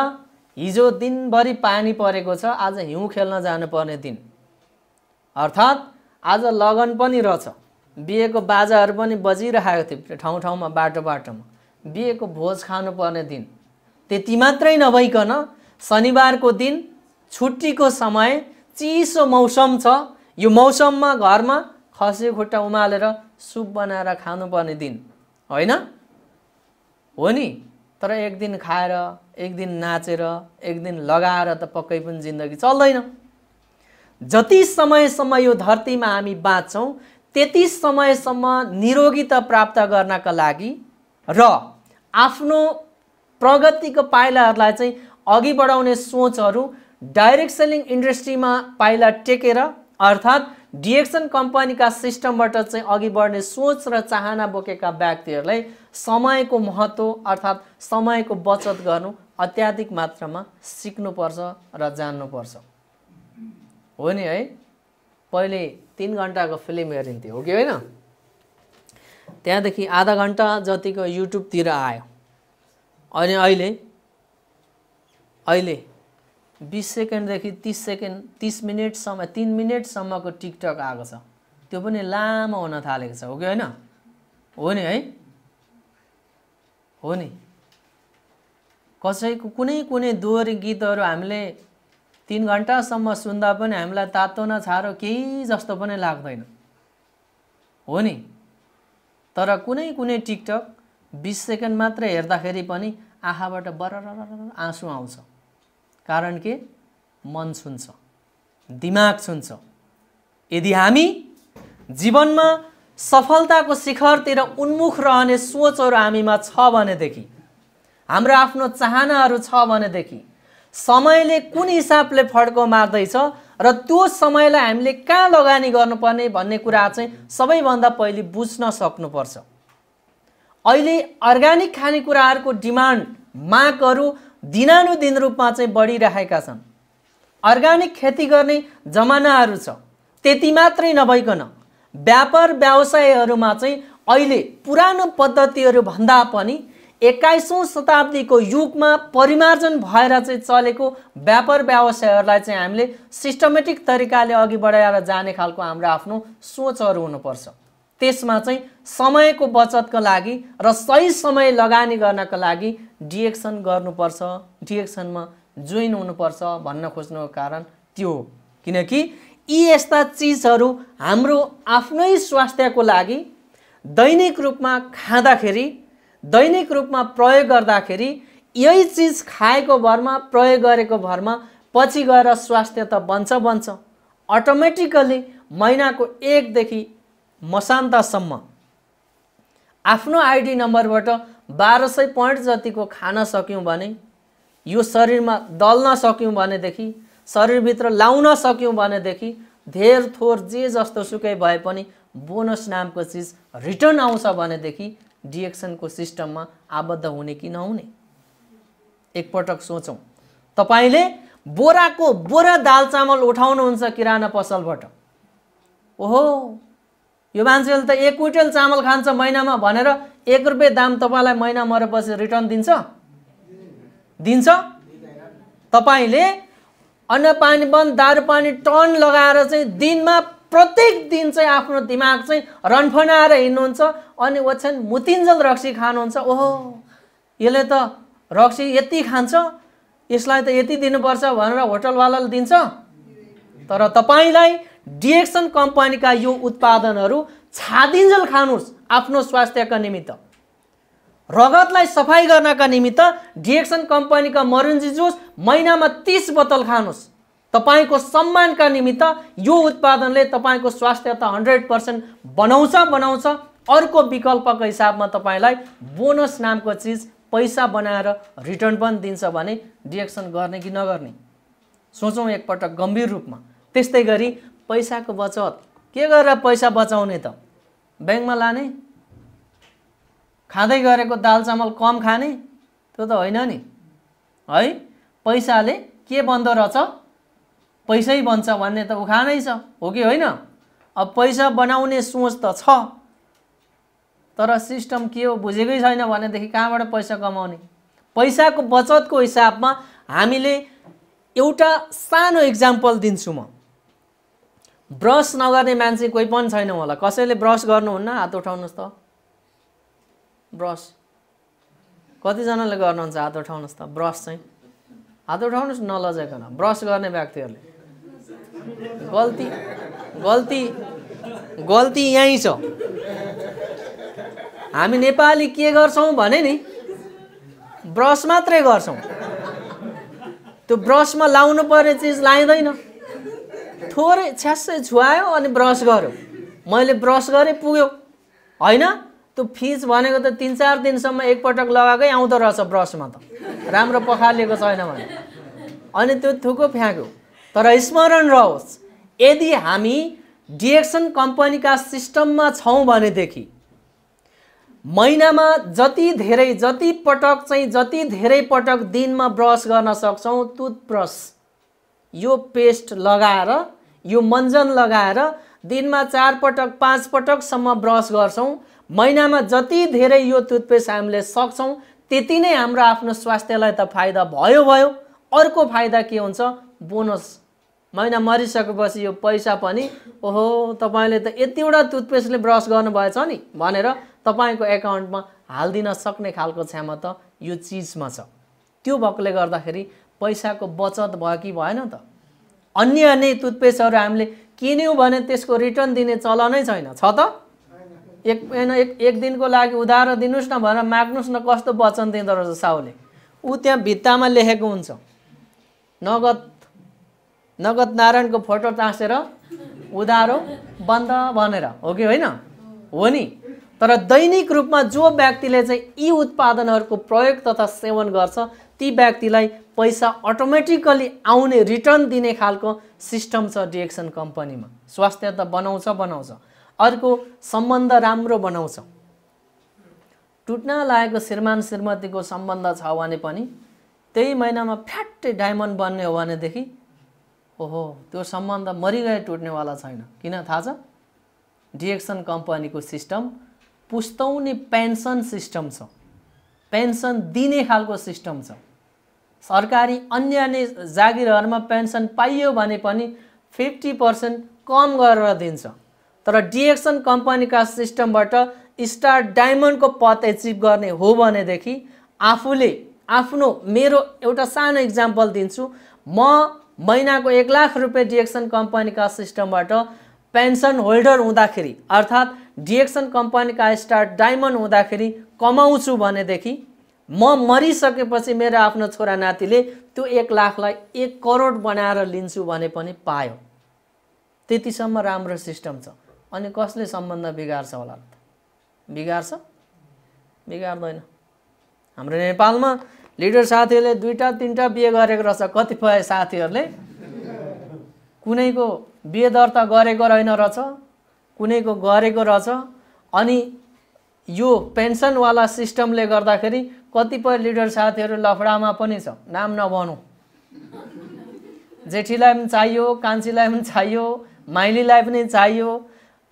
हिजो दिनभरि पानी परेको छ, आज हिउँ खेल्न जानुपर्ने दिन, अर्थात् आज लगन पनि रहेछ, बिहेको बाजाहरू पनि बजिरहेको थियो ठाउँ ठाउँमा, बाटो बाटोमा बिहेको भोज खानुपर्ने दिन। त्यति मात्रै नभइकन शनिबारको दिन छुट्टीको समय, चिसो मौसम छ, यो मौसममा घरमा खसी खुट्टा उमालेर सुप बनाएर खानुपर्ने दिन होइन हो नि। तर एक दिन खाएर, एक दिन नाचेर, एक दिन लगाएर त पक्कै पनि जिन्दगी चल्दैन। जति समयसम्म यो धरतीमा हामी बाँच्छौँ त्यति समयसम्म निरोगिता प्राप्त गर्नका लागि र आफ्नो प्रगतिको पाइलाहरूलाई चाहिँ अघि बढाउने सोचहरू डाइरेक्ट सेलिङ इन्डस्ट्रीमा पाइला टेकेर, अर्थात् डिएक्सन कम्पनीका सिस्टमबाट चाहिँ अघि बढ्ने सोच र चाहना बोकेका व्यक्तिहरूलाई समयको महत्त्व अर्थात् समयको बचत गर्नु अत्याधिक मात्रामा सिक्नुपर्छ र जान्नुपर्छ। हो नि है, पहिले 3 घण्टाको फिल्म हेरिन्थ्यो, हो कि होइन? त्यहाँदेखि आधा घण्टा जतिको युट्युबतिर आयो, अनि अहिले 20 सेकेन्डदेखि 30 सेकेन्ड 30 मिनटसम्म 3 मिनटसम्मको टिकटक आएको छ, त्यो पनि लामो हुन थालेको छ, हो कि होइन? हो नि है, हो नि। कसैको कुनै दोहोरी गीतहरू हामीले 3 घण्टासम्म सुन्दा पनि हामीलाई तातो न छारो केही जस्तो पनि लाग्दैन, हो नि। तर कुनै टिकटक 20 सेकेन्ड मात्रै हेर्दाखेरि पनि आँखाबाट बरर आँसु आउँछ। कारण के? मन छुन्छ, दिमाग छुन्छ। यदि हामी जीवनमा सफलताको शिखरतिर उन्मुख रहने सोचहरू हामीमा छ भनेदेखि, हाम्रो आफ्नो चाहनाहरू छ भनेदेखि, समयले कुन हिसाबले फड्को मार्दैछ र त्यो समयलाई हामीले कहाँ लगानी गर्नुपर्ने भन्ने कुरा चाहिँ सबैभन्दा पहिले बुझ्न सक्नुपर्छ। अहिले अर्ग्यानिक खानेकुराहरूको डिमान्ड, मागहरू दिनानुदिन रूपमा चाहिँ बढिरहेका छन्। अर्ग्यानिक खेती गर्ने जमानाहरू छ। त्यति मात्रै नभइकन व्यापार व्यवसायहरूमा चाहिँ अहिले पुरानो पद्धतिहरू भन्दा पनि 21औं शताब्दीको युगमा परिमार्जन भएर चाहिँ चलेको व्यापार व्यवसायहरूलाई चाहिँ हामीले सिस्टमेटिक तरिकाले अघि बढाएर जाने खालको हाम्रो आफ्नो सोचहरू हुनुपर्छ। त्यसमा चाहिँ समयको बचतको लागि र सही समय लगानी गर्नका लागि डिएक्सन गर्नुपर्छ, डिएक्सनमा जोइन हुनुपर्छ भन्न खोज्नुको कारण त्यो हो। किनकि यी यस्ता चिजहरू हाम्रो आफ्नै स्वास्थ्यको लागि दैनिक रूपमा खाँदाखेरि, दैनिक रूपमा प्रयोग गर्दाखेरि, यही चिज खाएको भरमा, प्रयोग गरेको भरमा पछि गएर स्वास्थ्य त बन्छ अटोमेटिकली महिनाको 1 देखि मसान्तसम्म आफ्नो आइडी नम्बरबाट 1200 पोइन्ट जतिको खान सक्यौं भने, यो शरीरमा दल्न सक्यौं भनेदेखि, शरीरभित्र लाउन सक्यौं भनेदेखि धेर थोर जे जस्तो सुकै भए पनि बोनस नामको चिज रिटर्न आउँछ भनेदेखि डिएक्सनको सिस्टममा आबद्ध हुने कि नहुने एकपटक सोचौं। तपाईले बोराको बोरा दाल चामल उठाउनुहुन्छ किराना पसलबाट, ओहो यो मान्छेले त 1 क्विन्टल चामल खान्छ महिनामा भनेर 1 रुपैयाँ दाम तपाईलाई महिना मरेपछि रिटर्न दिन्छ? तपाईले अन्न पानी बन्द दारू पानी टन लगाएर चाहिँ दिनमा प्रत्येक दिन चाहिँ आफ्नो दिमाग चाहिँ रन्फनाएर हिँड्नुहुन्छ, अनि ओछ्यान मुतिन्जल रक्सी खानुहुन्छ। ओहो यसले त रक्सी यति खान्छ, यसलाई त यति दिनुपर्छ भनेर होटलवालाले दिन्छ। तर तपाईलाई डिएक्सन कम्पनीका यो उत्पादनहरू छादिन्जल खानुस् आफ्नो स्वास्थ्यका निमित्त। रगतलाई सफाई गर्नका निमित्त डिएक्सन कम्पनीका मरुन्जी जुस महिनामा 30 बोतल खानुस्। तपाईको सम्मानका निमित्त यो उत्पादनले तपाईको स्वास्थ्य त 100% बनाउँछ। अर्को विकल्पको हिसाबमा तपाईलाई बोनस नामको चीज पैसा बनाएर रिटर्न पनि दिन्छ भने डिएक्सन गर्ने कि नगर्ने सोचौं एकपटक गम्भीर रूपमा। त्यस्तै गरी पैसाको बचत के गरेर पैसा बचाउने त? बैंकमा लाने, खाँदै गरेको दाल चामल कम खाने, त्यो त होइन नि है। पैसाले के बन्दो रहेछ? पैसै बन्छ भन्ने त उखानै छ, हो कि होइन? अब पैसा बनाउने सोच त छ, तर सिस्टम के हो बुझेकै छैन भनेदेखि कहाँबाट पैसा कमाउने? पैसाको बचतको हिसाबमा हामीले एउटा सानो एक्जाम्पल दिन्छु म। ब्रस नगर्ने मान्छे कोही पनि छैन होला। कसैले ब्रस गर्नुहुन्न? हात उठाउनुहोस् त। ब्रस कतिजनाले गर्नुहुन्छ? हात उठाउनुहोस् त। ब्रस चाहिँ हात उठाउनुहोस् नलजाइकन। ब्रस गर्ने व्यक्तिहरूले गल्ती यहीँ छ। हामी नेपाली के गर्छौं भने नि ब्रस मात्रै गर्छौं। त्यो ब्रसमा लाउनु पर्ने चीज लाइदैन। थोरै छ्यास्सै छुवायो अनि ब्रस गर्यो। मैले ब्रस गरे पुग्यो हैन? त्यो फिज भनेको त 3-4 दिनसम्म एकपटक लगाएकै आउँदो रहेछ ब्रसमा त, राम्रो पखालिएको छैन भने। अनि त्यो थुको फ्याँक्यो। तर स्मरण रहोस्, यदि हामी डिएक्सन कम्पनीका सिस्टममा छौं भनेदेखि महिनामा जति धेरै पटक दिनमा ब्रस गर्न सक्छौं, टुथब्रस यो पेस्ट लगाएर, यो मञ्जन लगाएर दिनमा 4 पटक 5 पटकसम्म ब्रस गर्छौं। महिनामा जति धेरै यो टुथपेस्ट हामीले सक्छौं त्यति नै हाम्रो आफ्नो स्वास्थ्यलाई त फाइदा भयो। अर्को फाइदा के हुन्छ? बोनस। महिना मरिसकेपछि यो पैसा पनि ओहो तपाईले त यतिवटा टुथपेस्टले ब्रस गर्नुभएछ नि भनेर तपाईको एकाउन्टमा हाल्दिन सक्ने खालको क्षमता यो चीजमा छ। त्यो भएकोले गर्दाखेरि पैसाको बचत भयो कि भएन त? अन्य टुथपेस्टहरु हामीले किन्यौं भने त्यसको रिटर्न दिने चलनै छैन, छ त? एक दिनको लागि उधारो दिनुस् न भनेर माग्नुस् न, कस्तो वचन दिँदो रहेछ साउले। उ त्यहाँ भित्तामा लेखेको हुन्छ नगद नारायणको फोटो टाँसेर उधारो बन्द भनेर, हो कि होइन? हो नि। तर दैनिक रूपमा जो व्यक्तिले चाहिँ यी उत्पादनहरूको प्रयोग तथा सेवन गर्छ ती व्यक्तिलाई पैसा अटोमेटिकली आउने, रिटर्न दिने खालको सिस्टम छ डिएक्सन कम्पनीमा। स्वास्थ्य त बनाउँछ, अर्को सम्बन्ध राम्रो बनाउँछ। टुट्न लागेको श्रीमान श्रीमतीको सम्बन्ध छ भने पनि त्यही महिनामा फ्याट्टै डायमन्ड बन्ने हो भनेदेखि ओहो त्यो सम्बन्ध मरिगए टुट्नेवाला छैन। किन थाहा छ? डिएक्सन कम्पनीको सिस्टम पुस्तौनी पेन्सन सिस्टम छ, पेन्सन दिने खालको सिस्टम छ। सरकारी अन्य जागिरहरुमा पेन्सन पाइयो भने पनि 50% कम गरेर दिन्छ। तर डिएक्सन कम्पनीका सिस्टमबाट स्टार डायमन्डको पद एचिभ गर्ने हो भनेदेखि आफूले मेरो एउटा सानो एक्जाम्पल दिन्छु। म महिनाको 1 लाख रुपैयाँ डिएक्सन कम्पनीका सिस्टमबाट पेन्सन होल्डर हुँदाखेरि अर्थात् डिएक्सन कम्पनीका स्टार डायमन्ड हुँदाखेरि कमाउँछु भनेदेखि म मरिसकेपछि मेरो आफ्नो छोरा नातिले त्यो 1 लाखलाई 1 करोड बनाएर लिन्छु भने पनि पायो। त्यतिसम्म राम्रो सिस्टम छ। अनि कसले सम्बन्ध बिगार्छ होला त? बिगार्छ? बिगार्दैन। हाम्रो नेपालमा लिडर साथीहरूले 2-3टा बिहे गरेको रहेछ। कतिपय साथीहरूले कुनैको बिहे दर्ता गरेको रहेन रहेछ, कुनैको गरेको रहेछ। अनि यो पेन्सनवाला सिस्टमले गर्दाखेरि कतिपय लिडर साथीहरू लफडामा पनि छ, नाम नभनौँ। जेठीलाई पनि चाहियो, कान्छीलाई पनि चाहियो, माइलीलाई पनि चाहियो।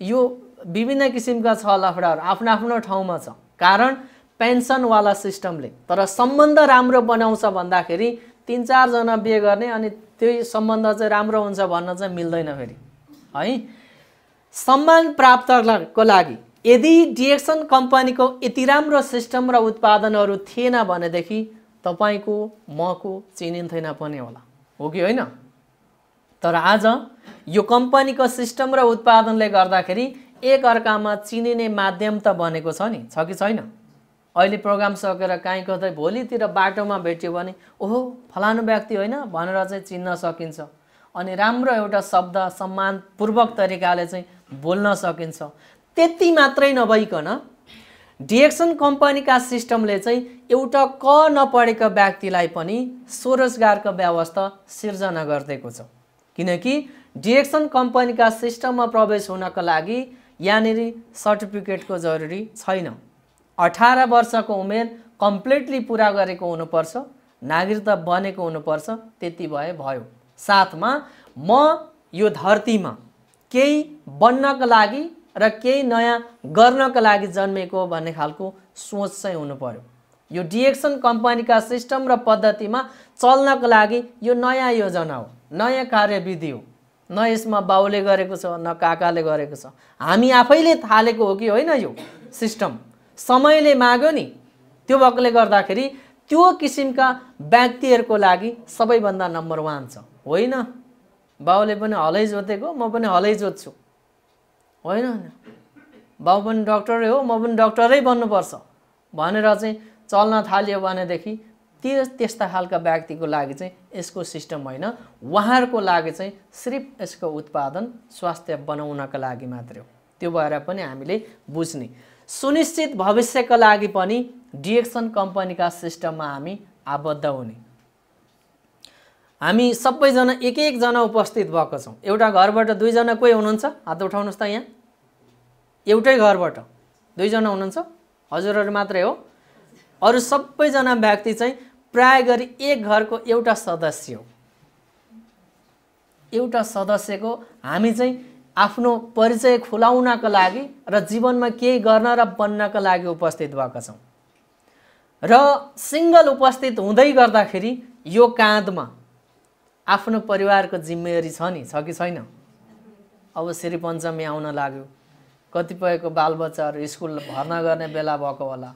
यो विभिन्न किसिमका छ लफडाहरू, आफ्नो आफ्नो ठाउँमा छ। कारण पेन्सनवाला सिस्टमले। तर सम्बन्ध राम्रो बनाउँछ भन्दाखेरि 3-4 जना बिहे गर्ने अनि त्यही सम्बन्ध चाहिँ राम्रो हुन्छ भन्न चाहिँ मिल्दैन फेरि है। सम्मान प्राप्तको लागि यदि डिएक्सन कम्पनीको यति राम्रो सिस्टम र उत्पादनहरू थिएन भनेदेखि तपाईको मको चिनिन्थेन पनि होला, हो कि होइन? तर आज यो कम्पनीको सिस्टम र उत्पादनले गर्दाखेरि एक अर्कामा चिनिने माध्यम त बनेको छ नि, छ कि छैन? अहिले प्रोग्राम सकेर काहीँ कतै भोलितिर बाटोमा भेट्यो भने ओहो फलानु व्यक्ति होइन भनेर चाहिँ चिन्न सकिन्छ। अनि राम्रो एउटा शब्द सम्मानपूर्वक तरिकाले चाहिँ बोल्न सकिन्छ। त्यति मात्रै नभइकन डिएक्सन कम्पनीका सिस्टमले चाहिँ एउटा क नपढेका व्यक्तिलाई पनि स्वरोजगारको व्यवस्था सिर्जना गरिदिएको छ। किनकि डिएक्सन कम्पनीका सिस्टममा प्रवेश हुनका लागि यहाँनिर सर्टिफिकेटको जरुरी छैन। 18 वर्षको उमेर कम्प्लिटली पुरा गरेको हुनुपर्छ, नागरिकता बनेको हुनुपर्छ, त्यति भए भयो। साथमा म यो धरतीमा केही बन्नको लागि र केही नयाँ गर्नको लागि जन्मेको भन्ने खालको सोच चाहिँ हुनु पर्यो। यो डिएक्सन कम्पनीका सिस्टम र पद्धतिमा चल्नको लागि यो नयाँ योजना हो, नयाँ कार्यविधि हो। न यसमा बाउले गरेको छ न काकाले गरेको छ, हामी आफैले थालेको हो कि होइन। यो सिस्टम समयले माग्यो नि, त्यो भएकोले गर्दाखेरि त्यो किसिमका व्यक्तिहरूको लागि सबैभन्दा नम्बर 1 छ। होइन बाउले पनि हलै जोतेको म पनि हलै जोत्छु, होइन बाउ पनि डक्टरै हो म पनि डक्टरै बन्नुपर्छ भनेर चाहिँ चल्न थाल्यो भनेदेखि त्यस्ता खालका व्यक्तिको लागि चाहिँ यसको सिस्टम होइन। उहाँहरूको लागि चाहिँ सिर्फ यसको उत्पादन स्वास्थ्य बनाउनका लागि मात्रै हो। त्यो भएर पनि हामीले बुझ्ने सुनिश्चित भविष्यका लागि पनि डिएक्सन कम्पनीका सिस्टममा हामी आबद्ध हुने। हामी सबैजना एक जना उपस्थित भएको छौँ। एउटा घरबाट 2 जना कोही हुनुहुन्छ? हात उठाउनुहोस् त। यहाँ एउटै घरबाट 2 जना हुनुहुन्छ? हजुरहरू मात्रै हो? अरू सबैजना व्यक्ति चाहिँ प्राय गरी एक घरको एउटा सदस्य हो। एउटा सदस्यको हामी चाहिँ आफ्नो परिचय खुलाउनका लागि र जीवनमा केही गर्न र बन्नका लागि उपस्थित भएका छौँ। र सिंगल उपस्थित हुँदै गर्दाखेरि यो काँधमा आफ्नो परिवारको जिम्मेवारी छ नि, छ कि छैन? अब श्री पञ्चमी आउन लाग्यो, कतिपयको बालबच्चाहरू स्कुल भर्ना गर्ने बेला भएको होला।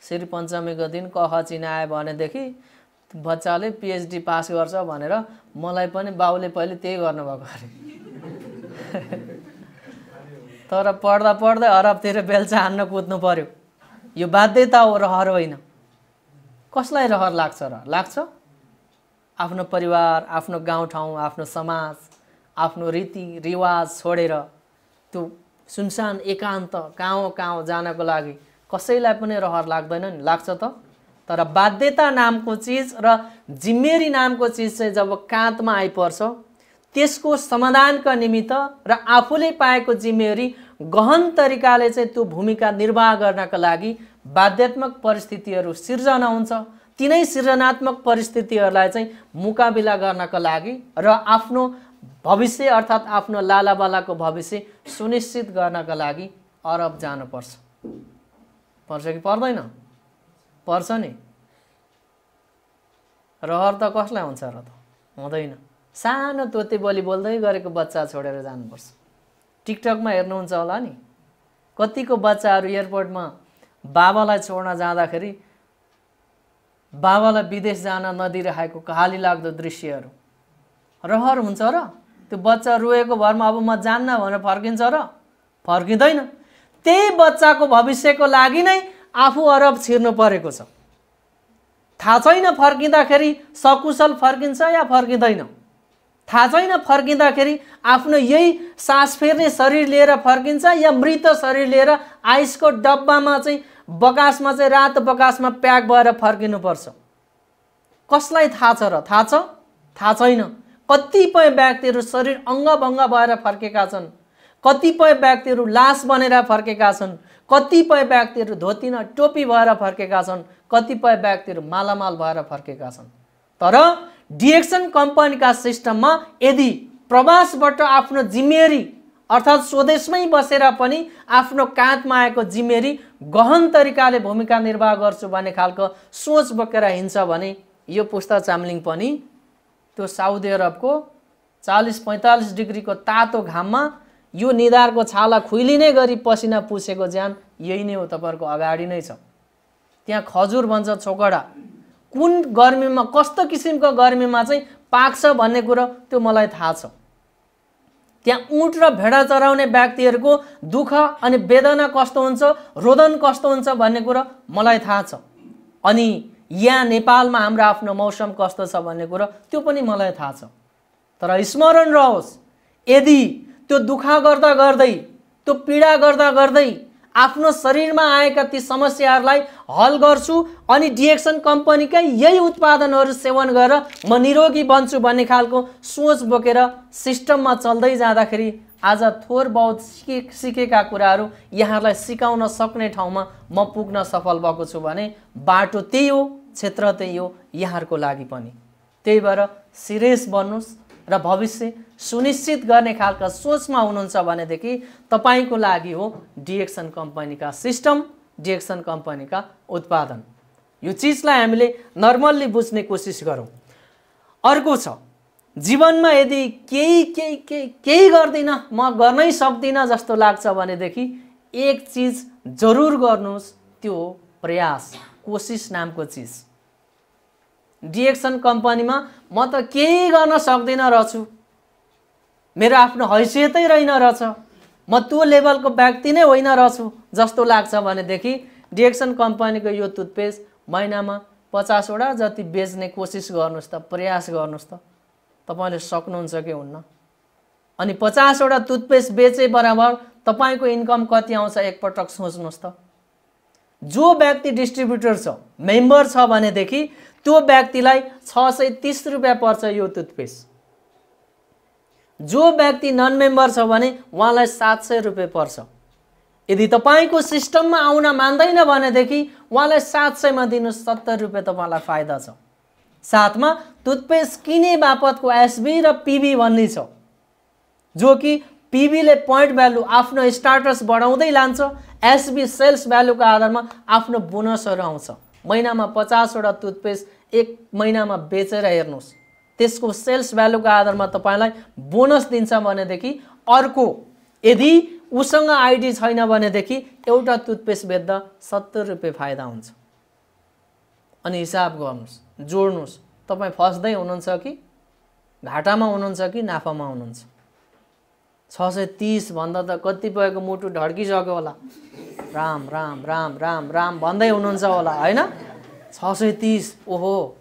श्री पञ्चमीको दिन क ख चिनायो भनेदेखि बच्चाले पिएचडी पास गर्छ भनेर मलाई पनि बाउले पहिले त्यही गर्नुभएको अरे। तर पढ्दा पढ्दै अरबतिर बेल्चा हान्न कुद्नु पर्यो। यो बाध्यता हो, रहर होइन। कसलाई रहर लाग्छ र? लाग्छ आफ्नो परिवार, आफ्नो गाउँठाउँ, आफ्नो समाज, आफ्नो रीतिरिवाज छोडेर त्यो सुनसान एकान्त कहाँ जानको लागि कसैलाई पनि रहर लाग्दैन नि? लाग्छ त। तर बाध्यता नामको चिज र जिम्मेवारी नामको चिज चाहिँ जब काँधमा आइपर्छ त्यसको समाधानका निमित्त र आफूले पाएको जिम्मेवारी गहन तरिकाले चाहिँ त्यो भूमिका निर्वाह गर्नका लागि बाध्यात्मक परिस्थितिहरू सिर्जना हुन्छ। तिनै सृजनात्मक परिस्थितिहरूलाई चाहिँ मुकाबिला गर्नका लागि र आफ्नो भविष्य अर्थात् आफ्नो लालाबालाको भविष्य सुनिश्चित गर्नका लागि अरब जानुपर्छ। पर्छ कि पर्दैन? पर्छ नि। रहर त कसलाई हुन्छ र? त हुँदैन। सानो तोते बोली बोल्दै गरेको बच्चा छोडेर जानुपर्छ। टिकटकमा हेर्नुहुन्छ होला नि, कतिको बच्चाहरू एयरपोर्टमा बाबालाई छोड्न जाँदाखेरि बाबालाई विदेश जान नदिइरहेको कहाली लाग्दो दृश्यहरू। रहर हुन्छ र? त्यो बच्चा रोएको भरमा अब म जान्न भनेर फर्किन्छ र? फर्किँदैन। त्यही बच्चाको भविष्यको लागि नै आफू अरब छिर्नु परेको छ। थाहा छैन फर्किँदाखेरि सकुशल फर्किन्छ या फर्किँदैन। थाहा छैन फर्किँदाखेरि आफ्नो यही सास फेर्ने शरीर लिएर फर्किन्छ या मृत शरीर लिएर आइसको डब्बामा चाहिँ बकासमा चाहिँ रातो बकासमा प्याक भएर फर्किनुपर्छ। कसलाई थाहा छ र? थाहा छ? थाहा छैन। कतिपय व्यक्तिहरू शरीर अङ्गभङ्ग भएर फर्केका छन्, कतिपय व्यक्तिहरू लास बनेर फर्केका छन्, कतिपय व्यक्तिहरू धोती न टोपी भएर फर्केका छन्, कतिपय व्यक्तिहरू मालामाल भएर फर्केका छन्। तर डिएक्सन कम्पनीका सिस्टममा यदि प्रवासबाट आफ्नो जिम्मेवारी अर्थात् स्वदेशमै बसेर पनि आफ्नो काँधमा आएको जिम्मेवारी गहन तरिकाले भूमिका निर्वाह गर्छु भन्ने खालको सोच बोकेर हिँड्छ भने यो पुस्ता चामलिङ पनि त्यो साउदी अरबको 40-45 डिग्रीको तातो घाममा यो निधारको छाला खुइलिने गरी पसिना पुछेको ज्यान यही नै हो। तपाईँहरूको अगाडि नै छ। त्यहाँ खजुर भन्छ छोकडा, कुन गर्मीमा कस्तो किसिमको गर्मीमा चाहिँ पाक्छ भन्ने कुरो त्यो मलाई थाहा छ। त्यहाँ ऊँट र भेडा चराउने व्यक्तिहरूको दुःख अनि वेदना कस्तो हुन्छ, रोदन कस्तो हुन्छ भन्ने कुरा मलाई थाहा छ। अनि यहाँ नेपालमा हाम्रो आफ्नो मौसम कस्तो छ भन्ने कुरा त्यो पनि मलाई थाहा छ। तर स्मरण रहोस्, यदि त्यो दुःख गर्दा गर्दै, त्यो पीडा गर्दा गर्दै आफ्नो शरीरमा आएका ती समस्याहरूलाई हल गर्छु अनि डिएक्सन कम्पनीकै यही उत्पादनहरू सेवन गरेर म निरोगी बन्छु भन्ने खालको सोच बोकेर सिस्टममा चल्दै जाँदाखेरि आज थोर बहुत सिकेका कुराहरू यहाँहरूलाई सिकाउन सक्ने ठाउँमा म पुग्न सफल भएको छु भने बाटो त्यही हो, क्षेत्र त्यही हो यहाँहरूको लागि पनि। त्यही भएर सिरियस बन्नुहोस् र भविष्य सुनिश्चित गर्ने खालका सोचमा हुनुहुन्छ भनेदेखि तपाईको लागि हो डिएक्सन कम्पनीका सिस्टम, डिएक्सन कम्पनीका उत्पादन। यो चिजलाई हामीले नर्मल्ली बुझ्ने कोसिस गरौँ। अर्को छ, जीवनमा यदि केही गर्दिन, म गर्नै सक्दिनँ जस्तो लाग्छ भनेदेखि एक चिज जरुर गर्नुहोस्, त्यो हो प्रयास, कोसिस नामको चिज। डिएक्सन कम्पनीमा म त केही गर्न सक्दिनँ रहेछु, मेरो आफ्नो हैसियतै रहेन रहेछ, म त्यो लेभलको व्यक्ति नै होइन रहेछु जस्तो लाग्छ भनेदेखि डिएक्सन कम्पनीको यो टुथपेस्ट महिनामा 50 वटा जति बेच्ने कोसिस गर्नुहोस् त, प्रयास गर्नुहोस् त, तपाईले सक्नुहुन्छ कि हुन्न। अनि 50 वटा टुथपेस्ट बेचे बराबर तपाईको इन्कम कति आउँछ एकपटक सोच्नुहोस् त। जो व्यक्ति डिस्ट्रिब्युटर छ, मेम्बर छ भनेदेखि त्यो व्यक्तिलाई 630 रुपैयाँ पर्छ यो टुथपेस्ट। जो व्यक्ति नन मेम्बर छ भने उहाँलाई 700 रुपैयाँ पर्छ। यदि तपाईको सिस्टममा आउन मान्दैन भनेदेखि उहाँलाई 700 मा दिनुस्, 70 रुपैयाँ तपाईलाई फाइदा छ। साथमा टुथपेस्ट किने बापतको एसबी र पीबी भन्ने छ, जो कि पीबीले पॉइंट भ्यालु आफ्नो स्टाटस बढाउँदै लान्छ, एसबी सेल्स भ्यालुको आधारमा आफ्नो बोनसहरू आउँछ। महिनामा 50 वटा टुथपेस्ट एक महिनामा बेचेर हेर्नुहोस्, त्यसको सेल्स भ्यालुको आधारमा तपाईलाई बोनस दिन्छ भनेदेखि अर्को यदि उसँग आइडी छैन भनेदेखि एउटा टुथपेस्ट बेच्दा 70 रुपैयाँ फाइदा हुन्छ। अनि हिसाब गर्नुहोस्, जोड्नुहोस्, तपाई फस्दै हुनुहुन्छ कि घाटामा हुनुहुन्छ कि नाफामा हुनुहुन्छ। 630 भन्दा त कतिपयको मुटु ढड्किसक्यो होला, राम राम राम राम राम भन्दै हुनुहुन्छ होला हैन। 630 ओहो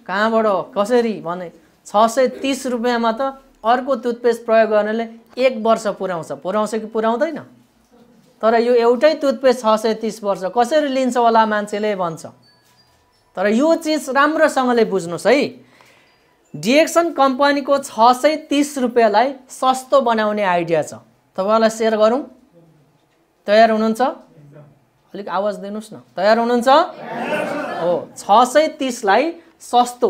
कहाँबाट कसरी भने 630 रुपैयाँमा त अर्को टुथपेस्ट प्रयोग गर्नेले 1 वर्ष पुर्याउँछ कि पुर्याउँदैन। तर यो एउटै टुथपेस्ट 630 वर्ष कसरी लिन्छ होला मान्छेले भन्छ। तर यो चीज राम्रोसँगले बुझ्नुस् है, डिएक्सन कम्पनीको 630 रुपैयाँलाई सस्तो बनाउने आइडिया छ। तपाईलाई शेयर गरौँ, तयार हुनुहुन्छ? अलिक आवाज दिनुस् न, तयार हुनुहुन्छ? हो, 630 लाई सस्तो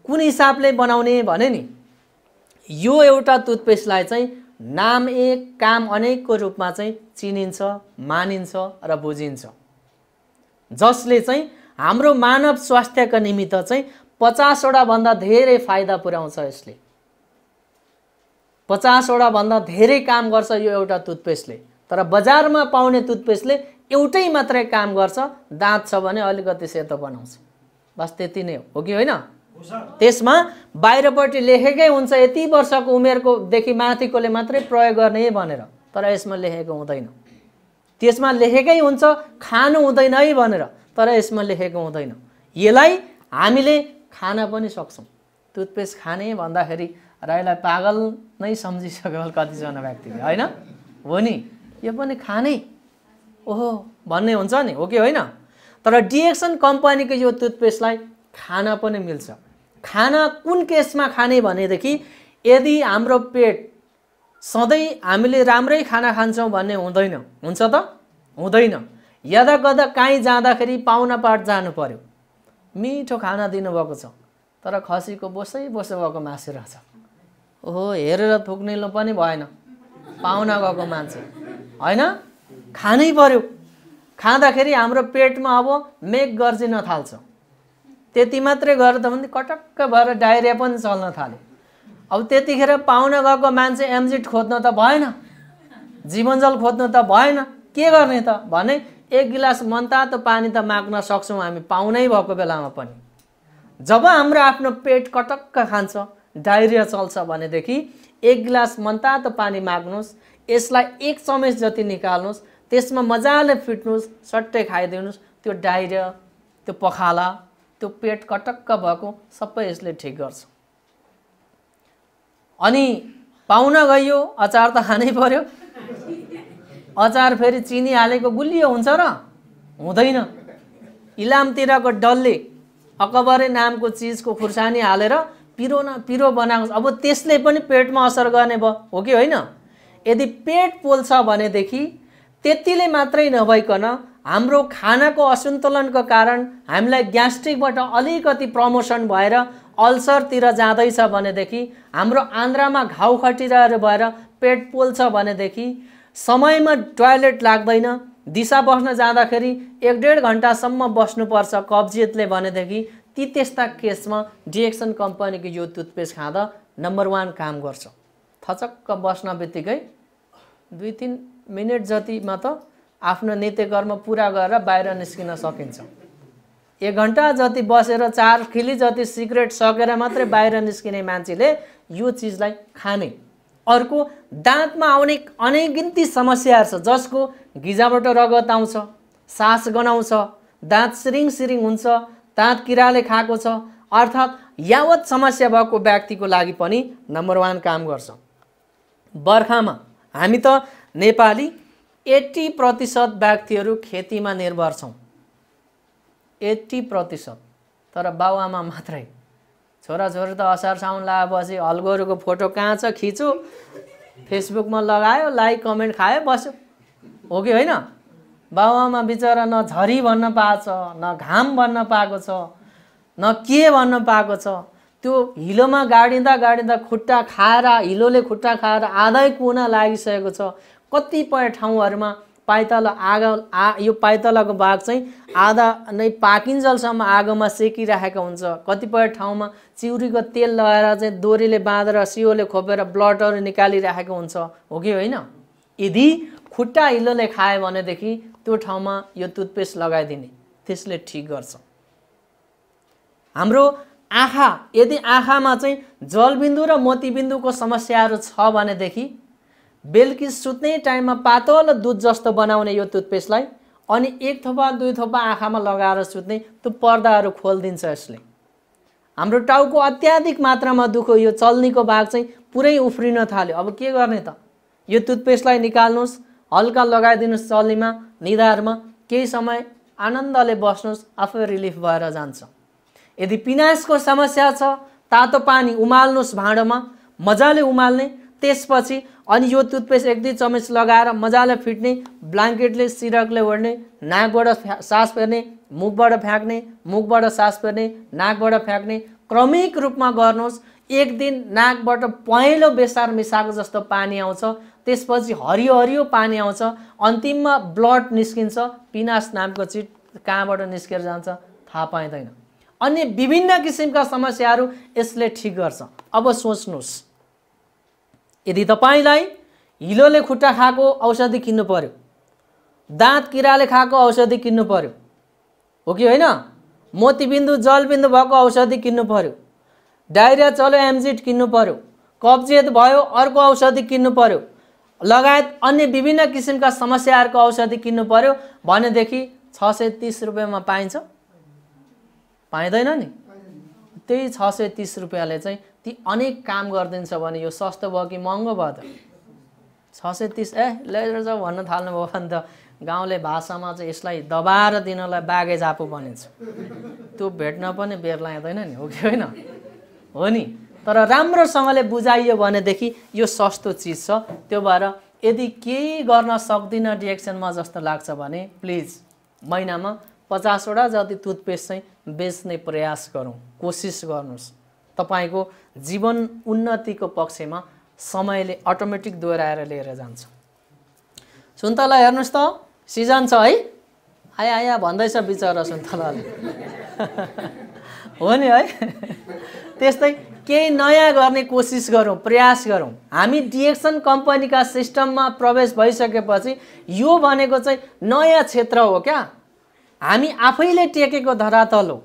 कुन हिसाबले बनाउने भने नि, यो एउटा टुथपेस्टलाई चाहिँ नाम एक काम अनेकको रूपमा चाहिँ चिनिन्छ, मानिन्छ र बुझिन्छ, जसले चाहिँ हाम्रो मानव स्वास्थ्यका निमित्त चाहिँ 50 वटा भन्दा धेरै फाइदा पुर्याउँछ। यसले 50 वटा भन्दा धेरै काम गर्छ यो एउटा टुथपेस्टले। तर बजारमा पाउने टुथपेस्टले एउटै मात्रै काम गर्छ, दाँत छ भने अलिकति सेतो बनाउँछ, बस त्यति नै हो कि होइन? त्यसमा बाहिरपट्टि लेखेकै हुन्छ यति वर्षको उमेरको देखि माथिकोले मात्रै प्रयोग गर्ने भनेर, तर यसमा लेखेको हुँदैन। त्यसमा लेखेकै हुन्छ खानु हुँदैन है भनेर, तर यसमा लेखेको हुँदैन। यसलाई हामीले खान पनि सक्छौं। टुथपेस्ट खाने भन्दाखेरि राईलाई पागल नै सम्झिसक्यो होला कतिजना व्यक्तिले, हैन? हो नि, यो पनि खाने ओहो भन्ने हुन्छ नि, हो कि होइन? तर डिएक्सन कम्पनीको यो टुथपेस्टलाई खाना पनि मिल्छ। खाना कुन केसमा खाने भनेदेखि यदि हाम्रो पेट सधैँ हामीले राम्रै खाना खान्छौं भन्ने हुँदैन, हुन्छ त? हुँदैन। यदा कदा कहीँ जाँदाखेरि पाहुना पाठ जानु पर्यो, मिठो खाना दिनुभएको छ तर खसीको बोसै बोसो भएको मासु रहेछ, ओहो हेरेर थुक्निलो पनि भएन, पाहुना गएको मान्छे हैन, खानै पर्यो। खाँदाखेरि हाम्रो पेटमा अब मेघ गर्जिन थाल्छ। त्यति मात्रै गरेर त भने कटक्क भएर डायरिया पनि चल्न थाल्यो। अब त्यतिखेर पाहुना गएको मान्छे एमजिट खोज्न त भएन, जीवनजल खोज्न त भएन, के गर्ने त भने 1 गिलास मनतातो पानी त माग्न सक्छौं हामी पाहुनै भएको बेलामा पनि। जब हाम्रो आफ्नो पेट कटक्क खान्छ, डायरिया चल्छ भनेदेखि 1 गिलास मनतातो पानी माग्नुहोस्, यसलाई 1 चम्मच जति निकाल्नुहोस्, त्यसमा मजाले फिट्नुहोस्, सट्टै खाइदिनुहोस्। त्यो डाइरिया, त्यो पखाला, त्यो पेट कटक्क भएको सबै यसले ठिक गर्छ। अनि पाहुना गइयो, अचार त खानै पर्यो। अचार फेरि चिनी हालेको गुलियो हुन्छ र? हुँदैन। इलामतिरको डल्ले अकबरे नामको चिजको खुर्सानी हालेर पिरो बनाएको, अब त्यसले पनि पेटमा असर गर्ने भयो, हो कि होइन? यदि पेट पोल्छ भनेदेखि त्यतिले मात्रै नभइकन हाम्रो खानाको असन्तुलनको कारण हामीलाई ग्यास्ट्रिकबाट अलिकति प्रमोसन भएर अल्सरतिर जाँदैछ भनेदेखि, हाम्रो आन्द्रामा घाउ खटिरहेर भएर पेट पोल्छ भनेदेखि, समयमा टोयलेट लाग्दैन, दिशा बस्न जाँदाखेरि 1-1.5 घन्टासम्म बस्नुपर्छ कब्जियतले भनेदेखि, ती त्यस्ता केसमा डिएक्सन कम्पनीको यो टुथपेस्ट खाँदा नम्बर 1 काम गर्छ। थचक्क बस्न बित्तिकै 2-3 मिनट जतिमा त आफ्नो नित्यकर्म पुरा गरेर बाहिर निस्किन सकिन्छ। 1 घन्टा जति बसेर 4 खिली जति सिगरेट सकेर मात्रै बाहिर निस्किने मान्छेले यो चिजलाई खाने। अर्को, दाँतमा आउने अनेकगिन्ती समस्याहरू छ, जसको गिजाबाट रगत आउँछ, सास गनाउँछ, दाँत सिरिङ हुन्छ, दाँत किराले खाएको छ, अर्थात् यावत समस्या भएको व्यक्तिको लागि पनि नम्बर 1 काम गर्छ। बर्खामा हामी त नेपाली 80% व्यक्तिहरू खेतीमा निर्भर छौँ, 80%। तर बाउआमा मात्रै, छोराछोरी त असार साउन लगाएपछि हलगोरुको फोटो कहाँ छ खिच्यो, फेसबुकमा लगायो, लाइक कमेन्ट खायो, बस्यो, हो कि होइन? बाउआमा बिचरा न झरी भन्न पाएको छ, न घाम भन्न पाएको छ, न के भन्न पाएको छ। त्यो हिलोमा गाडिँदा खुट्टा खाएर, हिलोले खुट्टा खाएर आधै कुना लागिसकेको छ। कतिपय ठाउँहरूमा पाइतला यो पाइतलाको भाग चाहिँ आधा नै पाकिन्जेलसम्म आगोमा सेकिराखेको हुन्छ। कतिपय ठाउँमा चिउरीको तेल लगाएर चाहिँ डोरीले बाँधेर सियोले खोपेर ब्लडहरू निकालिराखेको हुन्छ, हो कि होइन? यदि खुट्टा हिलोले खायो भनेदेखि त्यो ठाउँमा यो टुथपेस्ट लगाइदिने, त्यसले ठिक गर्छ। हाम्रो आँखा, यदि आँखामा चाहिँ जलबिन्दु र मोतीबिन्दुको समस्याहरू छ भनेदेखि बेलुकी सुत्ने टाइममा पातलो दुध जस्तो बनाउने यो टुथपेस्टलाई अनि 1 थोपा 2 थोपा आँखामा लगाएर सुत्ने, त्यो पर्दाहरू खोलिदिन्छ यसले। हाम्रो टाउको अत्याधिक मात्रामा दुख्यो, यो चल्नीको भाग चाहिँ पुरै उफ्रिन थाल्यो, अब के गर्ने त? यो टुथपेस्टलाई निकाल्नुहोस्, हल्का लगाइदिनुहोस् चल्नीमा, निधारमा, केही समय आनन्दले बस्नुहोस्, आफै रिलिफ भएर जान्छ। यदि पिनासको समस्या छ, तातो पानी उमाल्नुहोस् भाँडोमा, मजाले उमाल्ने, त्यसपछि अनि यो टुथपेस्ट 1-2 चम्मच लगाएर मजाले फिट्ने, ब्ल्याङ्केटले सिरकले ओढ्ने, नाकबाट सास फेर्ने, मुखबाट फ्याँक्ने, मुखबाट सास फेर्ने, नाकबाट फ्याँक्ने, क्रमिक रूपमा गर्नुहोस्। एक दिन नाकबाट पहेँलो बेसार मिसाएको जस्तो पानी आउँछ, त्यसपछि हरियो हरियो पानी आउँछ, अन्तिममा ब्लड निस्किन्छ। पिनास नामको चिज कहाँबाट निस्केर जान्छ थाहा पाइँदैन। अन्य विभिन्न किसिमका समस्याहरू यसले ठिक गर्छ। अब सोच्नुहोस्, यदि तपाईलाई हिलोले खुट्टा खाएको औषधि किन्नु पर्यो, दाँत किराले खाएको औषधि किन्नु पर्यो, हो कि होइन? मोतीबिन्दु जलबिन्दु भएको औषधि किन्नु पर्यो, डायरिया चल्यो एमजिट किन्नु पर्यो, कब्जियत भयो अर्को औषधि किन्नु पर्यो, लगायत अन्य विभिन्न किसिमका समस्याहरूको औषधि किन्नु पर्यो भनेदेखि 630 रुपैयाँमा पाइन्छ? पाइँदैन नि। त्यही 630 रुपैयाँले चाहिँ ती अनेक काम गरिदिन्छ भने यो सस्तो भयो कि महँगो भयो त? 630 लिएर जाऊ भन्न थाल्नुभयो भने त गाउँले भाषामा चाहिँ यसलाई दबाएर दिनलाई बागे झापु भनिन्छ। त्यो भेट्न पनि बेर लाग्दैन नि, हो कि होइन? हो नि। तर राम्रोसँगले बुझाइयो भनेदेखि यो सस्तो चिज छ। त्यो भएर यदि केही गर्न सक्दिनँ डिएक्सनमा जस्तो लाग्छ भने प्लिज महिनामा 50 वटा जति टुथपेस्ट चाहिँ बेच्ने प्रयास गरौँ, कोसिस गर्नुहोस्। तपाईको जीवन उन्नतिको पक्षमा समयले अटोमेटिक दोहोऱ्याएर लिएर जान्छ। सुन्तला हेर्नुहोस् त, सिजन छ है, आया आया भन्दैछ बिचरा सुन्तलाले। हो नि है? त्यस्तै केही नयाँ गर्ने कोसिस गरौँ, प्रयास गरौँ। हामी डिएक्सन कम्पनीका सिस्टममा प्रवेश भइसकेपछि यो भनेको चाहिँ नयाँ क्षेत्र हो क्या। हामी आफैले टेकेको धरातल हो।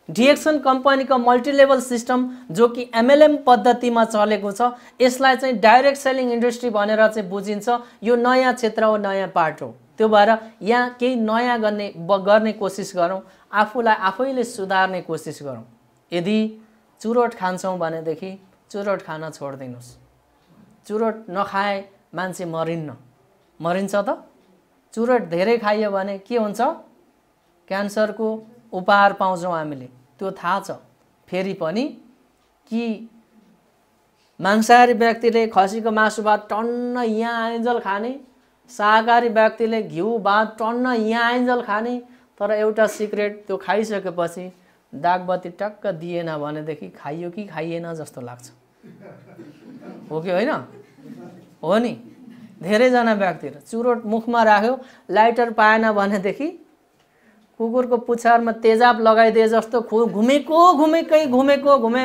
डिएक्सन कम्पनीको मल्टिलेभल सिस्टम जो कि एमएलएम पद्धतिमा चलेको छ, यसलाई चाहिँ डाइरेक्ट सेलिङ इन्डस्ट्री भनेर चाहिँ बुझिन्छ। यो नयाँ क्षेत्र हो, नयाँ पार्ट हो। त्यो भएर यहाँ केही नयाँ गर्ने कोसिस गरौँ, आफूलाई आफैले सुधार्ने कोसिस गरौँ। यदि चुरोट खान्छौँ भनेदेखि चुरोट खान छोडिदिनुहोस्। चुरोट नखाए मान्छे मरिन्छ त? चुरोट धेरै खाइयो भने के हुन्छ? क्यान्सरको उपहार पाउँछौँ हामीले, त्यो थाहा छ। फेरि पनि कि मांसाहारी व्यक्तिले खसीको मासु भात टन्न यहाँ आइन्जल खाने, शाकाहारी व्यक्तिले घिउ भात टन्न यहाँ आइन्जल खाने, तर एउटा सिक्रेट, त्यो खाइसकेपछि दागबत्ती टक्क दिएन भनेदेखि खाइयो कि खाइएन जस्तो लाग्छ। हो कि होइन? हो नि? धेरैजना व्यक्तिहरू चुरोट मुखमा राख्यो, लाइटर पाएन भनेदेखि कुकुरको पुच्छारमा तेजाब लगाइदिए जस्तो घुमे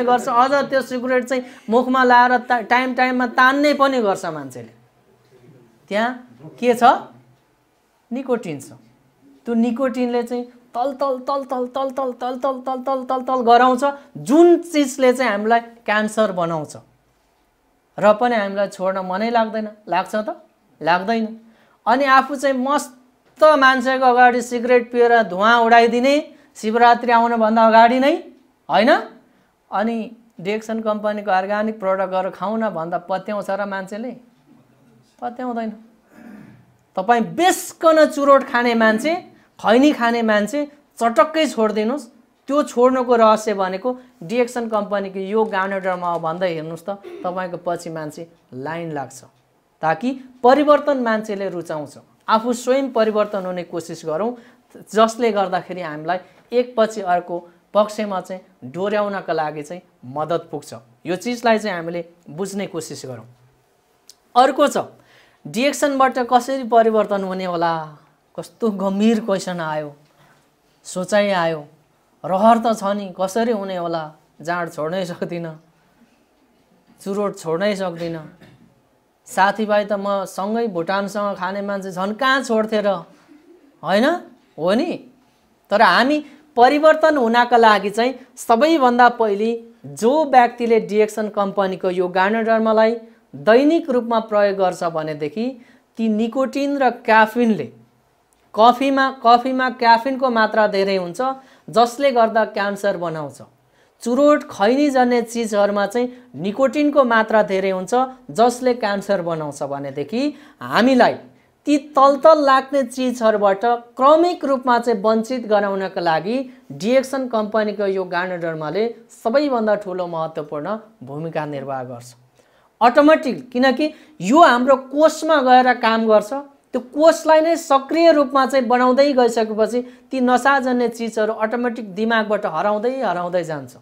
गर्छ। अझ त्यो सिगरेट चाहिँ मुखमा लाएर टाइममा तान्ने पनि गर्छ मान्छेले। त्यहाँ के छ? निकोटिन छ। त्यो निकोटिनले चाहिँ तल गराउँछ, जुन चिजले चाहिँ हामीलाई क्यान्सर बनाउँछ। र पनि हामीलाई छोड्न मनै लाग्दैन। लाग्छ त? लाग्दैन। अनि आफू चाहिँ मस्त मान्छेको अगाडि सिगरेट पिएर धुवाँ उडाइदिने, शिवरात्रि आउनुभन्दा अगाडि नै, होइन? अनि डिएक्सन कम्पनीको अर्ग्यानिक प्रडक्टहरू खाउँ न भन्दा पत्याउँछ र मान्छेले? पत्याउँदैन। तपाईँ बेसकन चुरोट खाने मान्छे, खैनी खाने मान्छे चटक्कै छोडिदिनुहोस्। त्यो छोड्नुको रहस्य भनेको डिएक्सन कम्पनीको यो गार्नेटरमा हो भन्दै हेर्नुहोस् त, तपाईँको पछि मान्छे लाइन लाग्छ। ताकि परिवर्तन मान्छेले रुचाउँछ। आफू स्वयं परिवर्तन हुने कोसिस गरौँ, जसले गर्दाखेरि हामीलाई एकपछि अर्को पक्षमा चाहिँ डोर्याउनका लागि चाहिँ मद्दत पुग्छ। यो चिजलाई चाहिँ हामीले बुझ्ने कोसिस गरौँ। अर्को छ, डिएक्सनबाट कसरी परिवर्तन हुने होला? कस्तो गम्भीर क्वेसन आयो, सोचाइ आयो। रहर त छ नि, कसरी हुने होला? जाँड छोड्नै सक्दिनँ, चुरोट छोड्नै सक्दिनँ। साथीभाइ त म सँगै भुटानसँग खाने मान्छे झन् कहाँ छोड्थे र, होइन? हो नि? तर हामी परिवर्तन हुनका लागि चाहिँ सबैभन्दा पहिले जो व्यक्तिले डिएक्सन कम्पनीको यो गार्नेटरमालाई दैनिक रूपमा प्रयोग गर्छ भनेदेखि ती निकोटिन र क्याफिनले, कफीमा क्याफिनको मात्रा धेरै हुन्छ, जसले गर्दा क्यान्सर बनाउँछ। चुरोट खैनी जन्य चिजहरूमा चाहिँ निकोटिनको मात्रा धेरै हुन्छ, जसले क्यान्सर बनाउँछ भनेदेखि हामीलाई ती तलतल लाग्ने चिजहरूबाट क्रमिक रूपमा चाहिँ वञ्चित गराउनका लागि डिएक्सन कम्पनीको यो गार्नेटरमाले सबैभन्दा ठुलो महत्त्वपूर्ण भूमिका निर्वाह गर्छ। अटोमेटिक, किनकि यो हाम्रो कोषमा गएर काम गर्छ। त्यो कोषलाई नै सक्रिय रूपमा चाहिँ बनाउँदै गइसकेपछि ती नसाजन्य चिजहरू अटोमेटिक दिमागबाट हराउँदै जान्छ।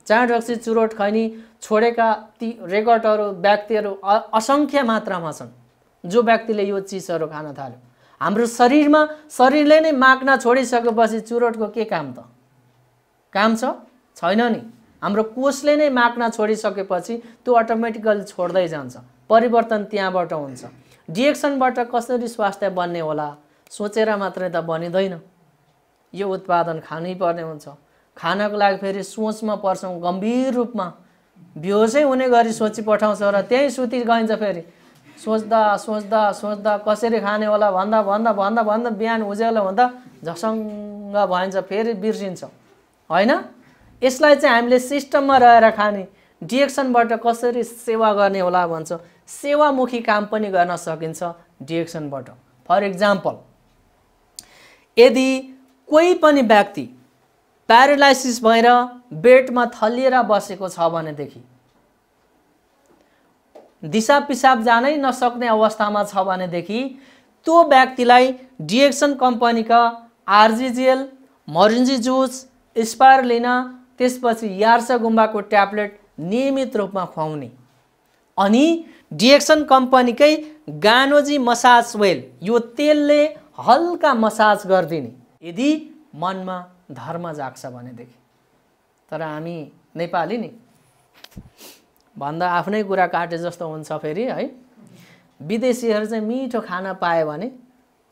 चाँड रक्सी चुरोट खैनी छोडेका ती रेकर्डहरू व्यक्तिहरू असङ्ख्य मात्रामा छन्, जो व्यक्तिले यो चिजहरू खान थाल्यो। हाम्रो शरीरले नै माग्न छोडिसकेपछि चुरोटको के काम त? काम छ? छैन नि। हाम्रो कोषले नै माग्न छोडिसकेपछि त्यो अटोमेटिकली छोड्दै जान्छ। परिवर्तन त्यहाँबाट हुन्छ। डिएक्सनबाट कसरी स्वास्थ्य बन्ने होला? सोचेर मात्रै त बनिँदैन। यो उत्पादन खानै पर्ने हुन्छ। खानको लागि फेरि सोचमा पर्छौँ, गम्भीर रूपमा बेहोसै हुने गरी सोची पठाउँछ र त्यही सुति गइन्छ। फेरि सोच्दा कसरी खाने होला भन्दा बिहान उज्यालो हुँदा झसङ्ग भइन्छ, फेरि बिर्सिन्छ, होइन? यसलाई चाहिँ हामीले सिस्टममा रहेर खाने, डिएक्सनबाट कसरी सेवा गर्ने होला भन्छ। सेवामुखी काम पनि गर्न सकिन्छ डिएक्सनबाट। फर इक्जाम्पल, यदि कोही पनि व्यक्ति प्यारालाइसिस भएर बेडमा थलिएर बसेको छ भनेदेखि, दिशा पिसाब जानै नसक्ने अवस्थामा छ भनेदेखि त्यो व्यक्तिलाई डिएक्सन कम्पनीका आरजिजिएल, मोरिन्जी जुस, स्पाइरुलिना, त्यसपछि यार्सा गुम्बाको ट्याब्लेट नियमित रूपमा खुवाउने। अनि डिएक्सन कम्पनीकै गानोजी मसाज ओइल, यो तेलले हल्का मसाज गरिदिने, यदि मनमा धर्म जाग्छ भनेदेखि। तर हामी नेपाली नि भन्दा आफ्नै कुरा काटे जस्तो हुन्छ फेरि, है? विदेशीहरू चाहिँ मिठो खाना पायो भने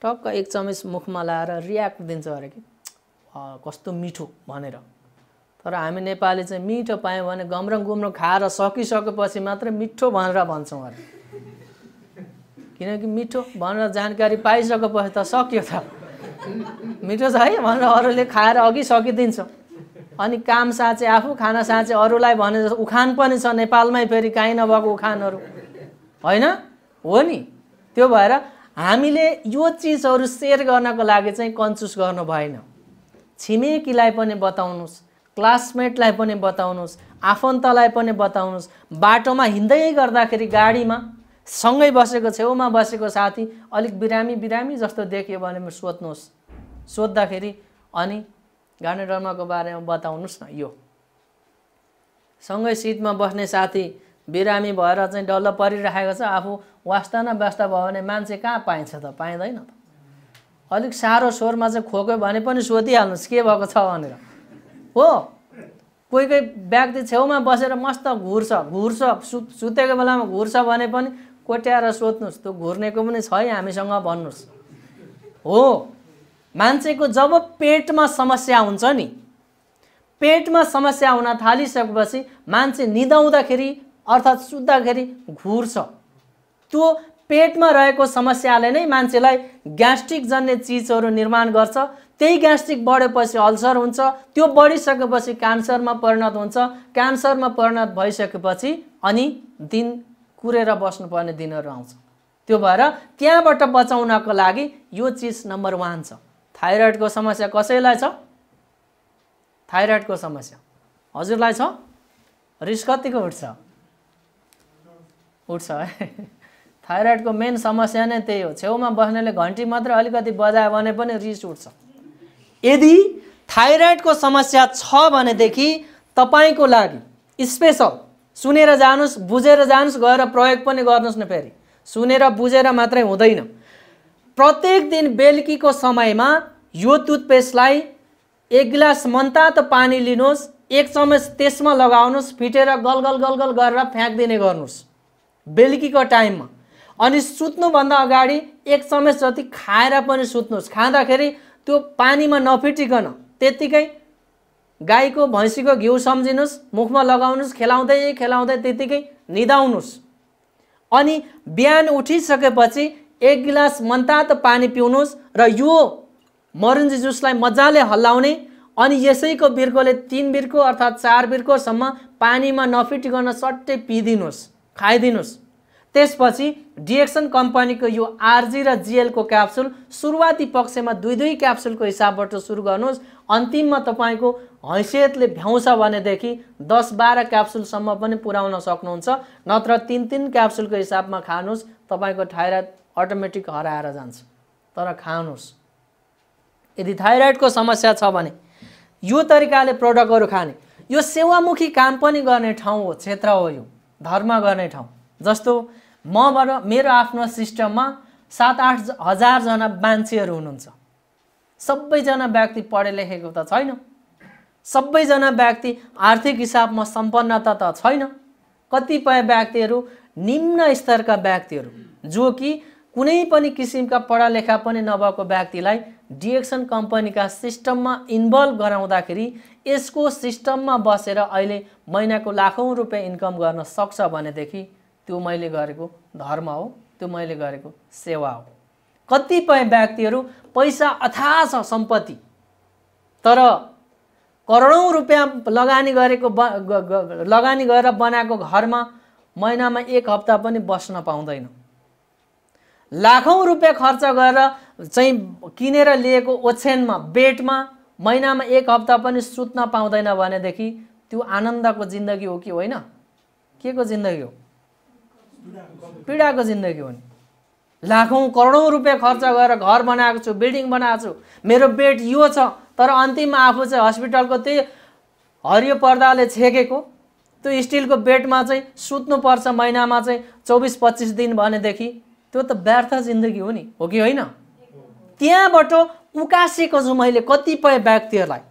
टक्क एक चम्मच मुखमा लाएर रियाक्ट दिन्छ अरे कि कस्तो मिठो भनेर। तर हामी नेपाली चाहिँ मिठो पायौँ भने गम्रङ गुम्रङ खाएर सकिसकेपछि मात्र मिठो भनेर भन्छौँ अरे। किनकि मिठो भनेर जानकारी पाइसकेपछि त सक्यो त, मिठो छ है भनेर अरूले खाएर अघि सकिदिन्छ। अनि काम साँचे आफू, खाना साँचे अरूलाई भने जस्तो उखान पनि छ नेपालमै, फेरि काहीँ नभएको उखानहरू होइन हो नि। त्यो भएर हामीले यो चिजहरू सेयर गर्नको लागि चाहिँ कन्जुस गर्नु भएन। छिमेकीलाई पनि बताउनुहोस्, क्लासमेटलाई पनि बताउनुहोस्, आफन्तलाई पनि बताउनुहोस्। बाटोमा हिँड्दै गर्दाखेरि गाडीमा सँगै बसेको, छेउमा बसेको साथी अलिक बिरामी बिरामी जस्तो देखियो भने सोध्नुहोस्। सोद्धाखेरि अनि गाने डर्माको बारेमा बताउनुहोस् न। यो सँगै सिटमा बस्ने साथी बिरामी भएर चाहिँ डल्लो परिरहेको छ, आफू वास्ता न वास्ता भयो भने मान्छे कहाँ पाइन्छ त, पाइँदैन त। अलिक साह्रो स्वरमा चाहिँ खोक्यो भने पनि सोधिहाल्नुहोस् के भएको छ भनेर हो। कोही कोही व्यक्ति छेउमा बसेर मस्त घुर्छ घुर्छ, सुतेको बेलामा घुर्छ भने पनि कोट्याएर सोध्नुहोस्, त्यो घुर्नेको पनि छ है हामीसँग भन्नुहोस्। हो, मान्छेको जब पेटमा समस्या हुन्छ नि, पेटमा समस्या हुन थालिसकेपछि मान्छे निदाउँदाखेरि अर्थात् सुत्दाखेरि घुर्छ। त्यो पेटमा रहेको समस्याले नै मान्छेलाई ग्यास्ट्रिक जन्य चिजहरू निर्माण गर्छ। त्यही ग्यास्ट्रिक बढेपछि अल्सर हुन्छ, त्यो बढिसकेपछि क्यान्सरमा परिणत हुन्छ। क्यान्सरमा परिणत भइसकेपछि अनि दिन कुरेर बस्नुपर्ने दिनहरू आउँछ। त्यो भएर त्यहाँबाट बचाउनको लागि यो चिज नम्बर 1 छ। थाइरोइडको समस्या कसैलाई छ? थाइरोइडको समस्या हजुरलाई छ? रिस कतिको उठ्छ? उठ्छ है। थाइरोइडको मेन समस्या नै त्यही हो। छेउमा बस्नेले घन्टी मात्र अलिकति बजायो भने पनि रिस उठ्छ। यदि थाइरोइडको समस्या छ भनेदेखि तपाईको लागि स्पेशल सुनेर जानुस्, बुझेर जानुस्, गएर प्रयोग पनि गर्नुस् न। फेरि सुनेर बुझेर मात्रै हुँदैन। प्रत्येक दिन बेलुकीको समयमा यो टुथपेस्टलाई 1 गिलास मनतातो पानी लिनुहोस्, 1 चम्मच त्यसमा लगाउनुहोस्, फिटेर गलगल गलगल गरेर फ्याँक्दिने गर्नुहोस् बेलुकीको टाइममा। अनि सुत्नुभन्दा अगाडि 1 चम्मच जति खाएर पनि सुत्नुहोस्। खाँदाखेरि त्यो पानीमा नफिटिकन त्यतिकै गाईको भैँसीको घिउ सम्झिनुहोस्, मुखमा लगाउनुहोस्, खेलाउँदै खेलाउँदै त्यतिकै निदाउनुहोस्। अनि बिहान उठिसकेपछि 1 गिलास मनतातो पानी पिउनुहोस् र यो मरुन्जी जुसलाई मजाले हल्लाउने अनि यसैको बिर्कोले 3 बिर्को अर्थात् 4 बिर्कोसम्म पानीमा नफिटिकन सट्टै पिदिनुहोस्, खाइदिनुहोस्। त्यसपछि डिएक्सन कम्पनीको यो आरजी र जिएलको क्याप्सुल सुरुवाती पक्षमा 2-2 क्याप्सुलको हिसाबबाट सुरु गर्नुहोस्। अन्तिममा तपाईको हैसियतले भ्याउँछ भनेदेखि 10-12 क्याप्सुलसम्म पनि पुर्याउन सक्नुहुन्छ। नत्र 3-3 क्याप्सुलको हिसाबमा खानुहोस्, तपाईको थाइरोइड अटोमेटिक हराएर जान्छ। तर खानुहोस्। यदि थाइरोइडको समस्या छ भने यो तरिकाले प्रोडक्टहरू खाने। यो सेवामुखी काम पनि गर्ने ठाउँ हो, क्षेत्र हो, यो धर्म गर्ने ठाउँ। जस्तो मबाट मेरो आफ्नो सिस्टममा 7-8 हजार जना मान्छेहरू हुनुहुन्छ। सबैजना व्यक्ति पढे लेखेको त छैन, सबैजना व्यक्ति आर्थिक हिसाबमा सम्पन्नता त छैन। कतिपय व्यक्तिहरू निम्न स्तरका व्यक्तिहरू जो कि कुनै पनि किसिमका पढालेखा पनि नभएको व्यक्तिलाई डिएक्सन कम्पनीका सिस्टममा इन्भल्भ गराउँदाखेरि यसको सिस्टममा बसेर अहिले महिनाको लाखौं रुपैयाँ इन्कम गर्न सक्छ भनेदेखि त्यो मैले गरेको धर्म हो, त्यो मैले गरेको सेवा हो। कतिपय व्यक्तिहरू पैसा अथाह छ, सम्पत्ति, तर करोडौं रुपैयाँ लगानी गरेर बनाएको घरमा महिनामा 1 हप्ता पनि बस्न पाउँदैन। लाखौं रुपैयाँ खर्च गरेर चाहिँ किनेर लिएको ओछ्यानमा बेडमा महिनामा 1 हप्ता पनि सुत्न पाउँदैन भनेदेखि त्यो आनन्दको जिन्दगी हो कि होइन? के को जिन्दगी हो? पीडाको जिन्दगी हो नि। लाखौं करोडौं रुपैयाँ खर्च गरेर घर बनाएको छु, बिल्डिङ बनाएको छु, मेरो बेड यो छ, तर अन्तिममा आफू चाहिँ हस्पिटलको त्यही हरियो पर्दाले छेकेको त्यो स्टिलको बेडमा चाहिँ सुत्नुपर्छ महिनामा चाहिँ 24-25 दिन भनेदेखि त्यो त व्यर्थ जिन्दगी हो नि, हो कि होइन? त्यहाँबाट उकासेको छु मैले कतिपय व्यक्तिहरूलाई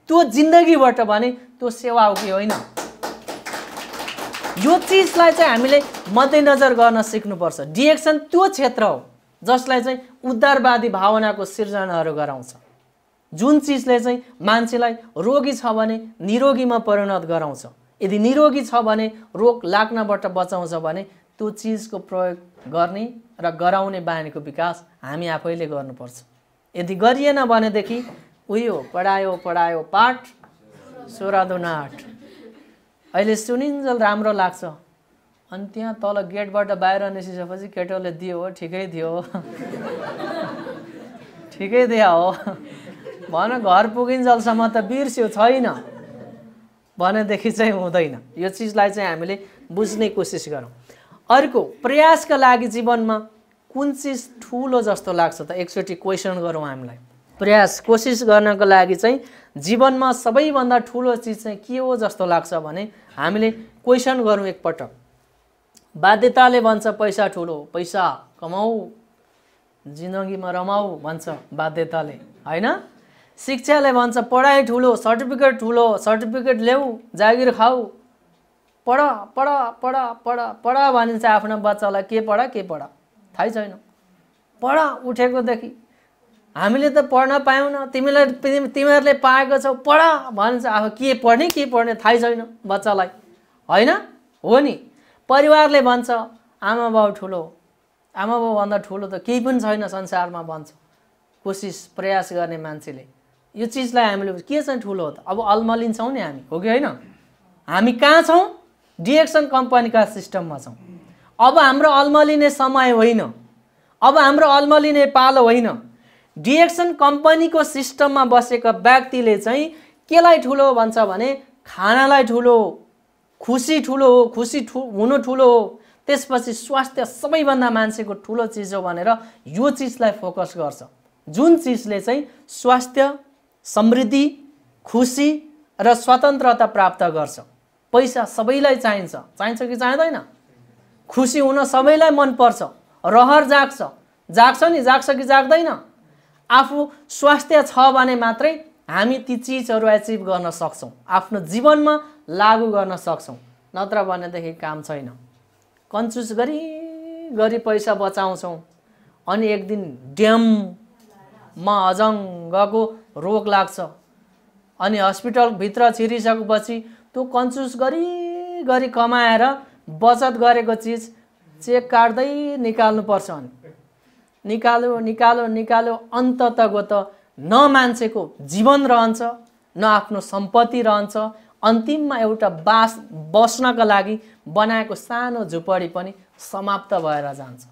त्यो जिन्दगीबाट भने त्यो सेवा हो कि होइन? यो चिजलाई चाहिँ हामीले मध्यनजर गर्न सिक्नुपर्छ। डिएक्सन त्यो क्षेत्र हो जसलाई चाहिँ उद्धारवादी भावनाको सिर्जनाहरू गराउँछ। जुन चिजले चाहिँ मान्छेलाई रोगी छ भने निरोगीमा परिणत गराउँछ, यदि निरोगी छ भने रोग लाग्नबाट बचाउँछ भने त्यो चिजको प्रयोग गर्ने र गराउने बानीको विकास हामी आफैले गर्नुपर्छ। यदि गरिएन भनेदेखि उयो पढायो पढायो पाठ सोरादो नाट, अहिले सुनिन्जल राम्रो लाग्छ, अनि त्यहाँ तल गेटबाट बाहिर निस्किसकेपछि केटोले दियो हो ठिकै दियो हो ठिकै दिया हो भन, घर पुगिन्जेलसम्म त बिर्स्यो छैन भनेदेखि चाहिँ हुँदैन। यो चिजलाई चाहिँ हामीले बुझ्ने कोसिस गरौँ। अर्को, प्रयासका लागि जीवनमा कुन चिज ठुलो जस्तो लाग्छ त? एकचोटि क्वेसन गरौँ हामीलाई। प्रयास कोसिस गर्नको लागि चाहिँ जीवनमा सबैभन्दा ठुलो चिज चाहिँ के हो जस्तो लाग्छ भने हामीले क्वेसन गरौँ एकपटक। बाध्यताले भन्छ पैसा ठुलो, पैसा कमाऊ जिन्दगीमा रमाऊ भन्छ बाध्यताले, होइन? शिक्षाले भन्छ पढाइ ठुलो, सर्टिफिकेट ठुलो, सर्टिफिकेट ल्याऊ जागिर खाऊ, पढ पढ पढ पढ पढ भनिन्छ आफ्नो बच्चालाई। के पढ थाहै छैन, पढ उठेकोदेखि। हामीले त पढ्न पायौँ, तिमीहरूले पाएको छौ, पढ भन्छ। आफू के पढ्ने थाहै छैन बच्चालाई, होइन? हो नि। परिवारले भन्छ आमा बाउ ठुलो, आमा बाउभन्दा ठुलो त केही पनि छैन संसारमा भन्छ कोसिस प्रयास गर्ने मान्छेले। यो चिजलाई हामीले के चाहिँ ठुलो हो त? अब अल्मलिन्छौँ नि हामी, हो कि होइन? हामी कहाँ छौँ? डिएक्सन कम्पनीका सिस्टममा छौँ। अब हाम्रो अल्मलिने समय होइन, अब हाम्रो अल्मलिने पालो होइन। डिएक्सन कम्पनीको सिस्टममा बसेका व्यक्तिले चाहिँ केलाई ठुलो भन्छ भने खानालाई ठुलो, खुसी ठुलो हो, हुनु ठुलो हो, त्यसपछि स्वास्थ्य सबैभन्दा मान्छेको ठुलो चिज हो भनेर यो चिजलाई फोकस गर्छ। जुन चिजले चाहिँ स्वास्थ्य, समृद्धि, खुसी र स्वतन्त्रता प्राप्त गर्छ। पैसा सबैलाई चाहिन्छ कि चाहिँदैन? खुसी हुन सबैलाई मनपर्छ, रहर जाग्छ कि जाग्दैन? आफू स्वास्थ्य छ भने मात्रै हामी ती चिजहरू एचिभ गर्न सक्छौँ, आफ्नो जीवनमा लागू गर्न सक्छौँ, नत्र भनेदेखि काम छैन। कन्जुस गरी पैसा बचाउँछौँ, अनि एक दिन ड्याममा अजङ्गको रोग लाग्छ, अनि हस्पिटलभित्र छिरिसकेपछि त्यो कन्जुस गरी कमाएर बचत गरेको चिज चेक काट्दै निकाल्नुपर्छ। अनि निकाल्यो अन्ततगत न मान्छेको जीवन रहन्छ, न आफ्नो सम्पत्ति रहन्छ। अन्तिममा एउटा बस्नका लागि बनाएको सानो झुपडी पनि समाप्त भएर जान्छ।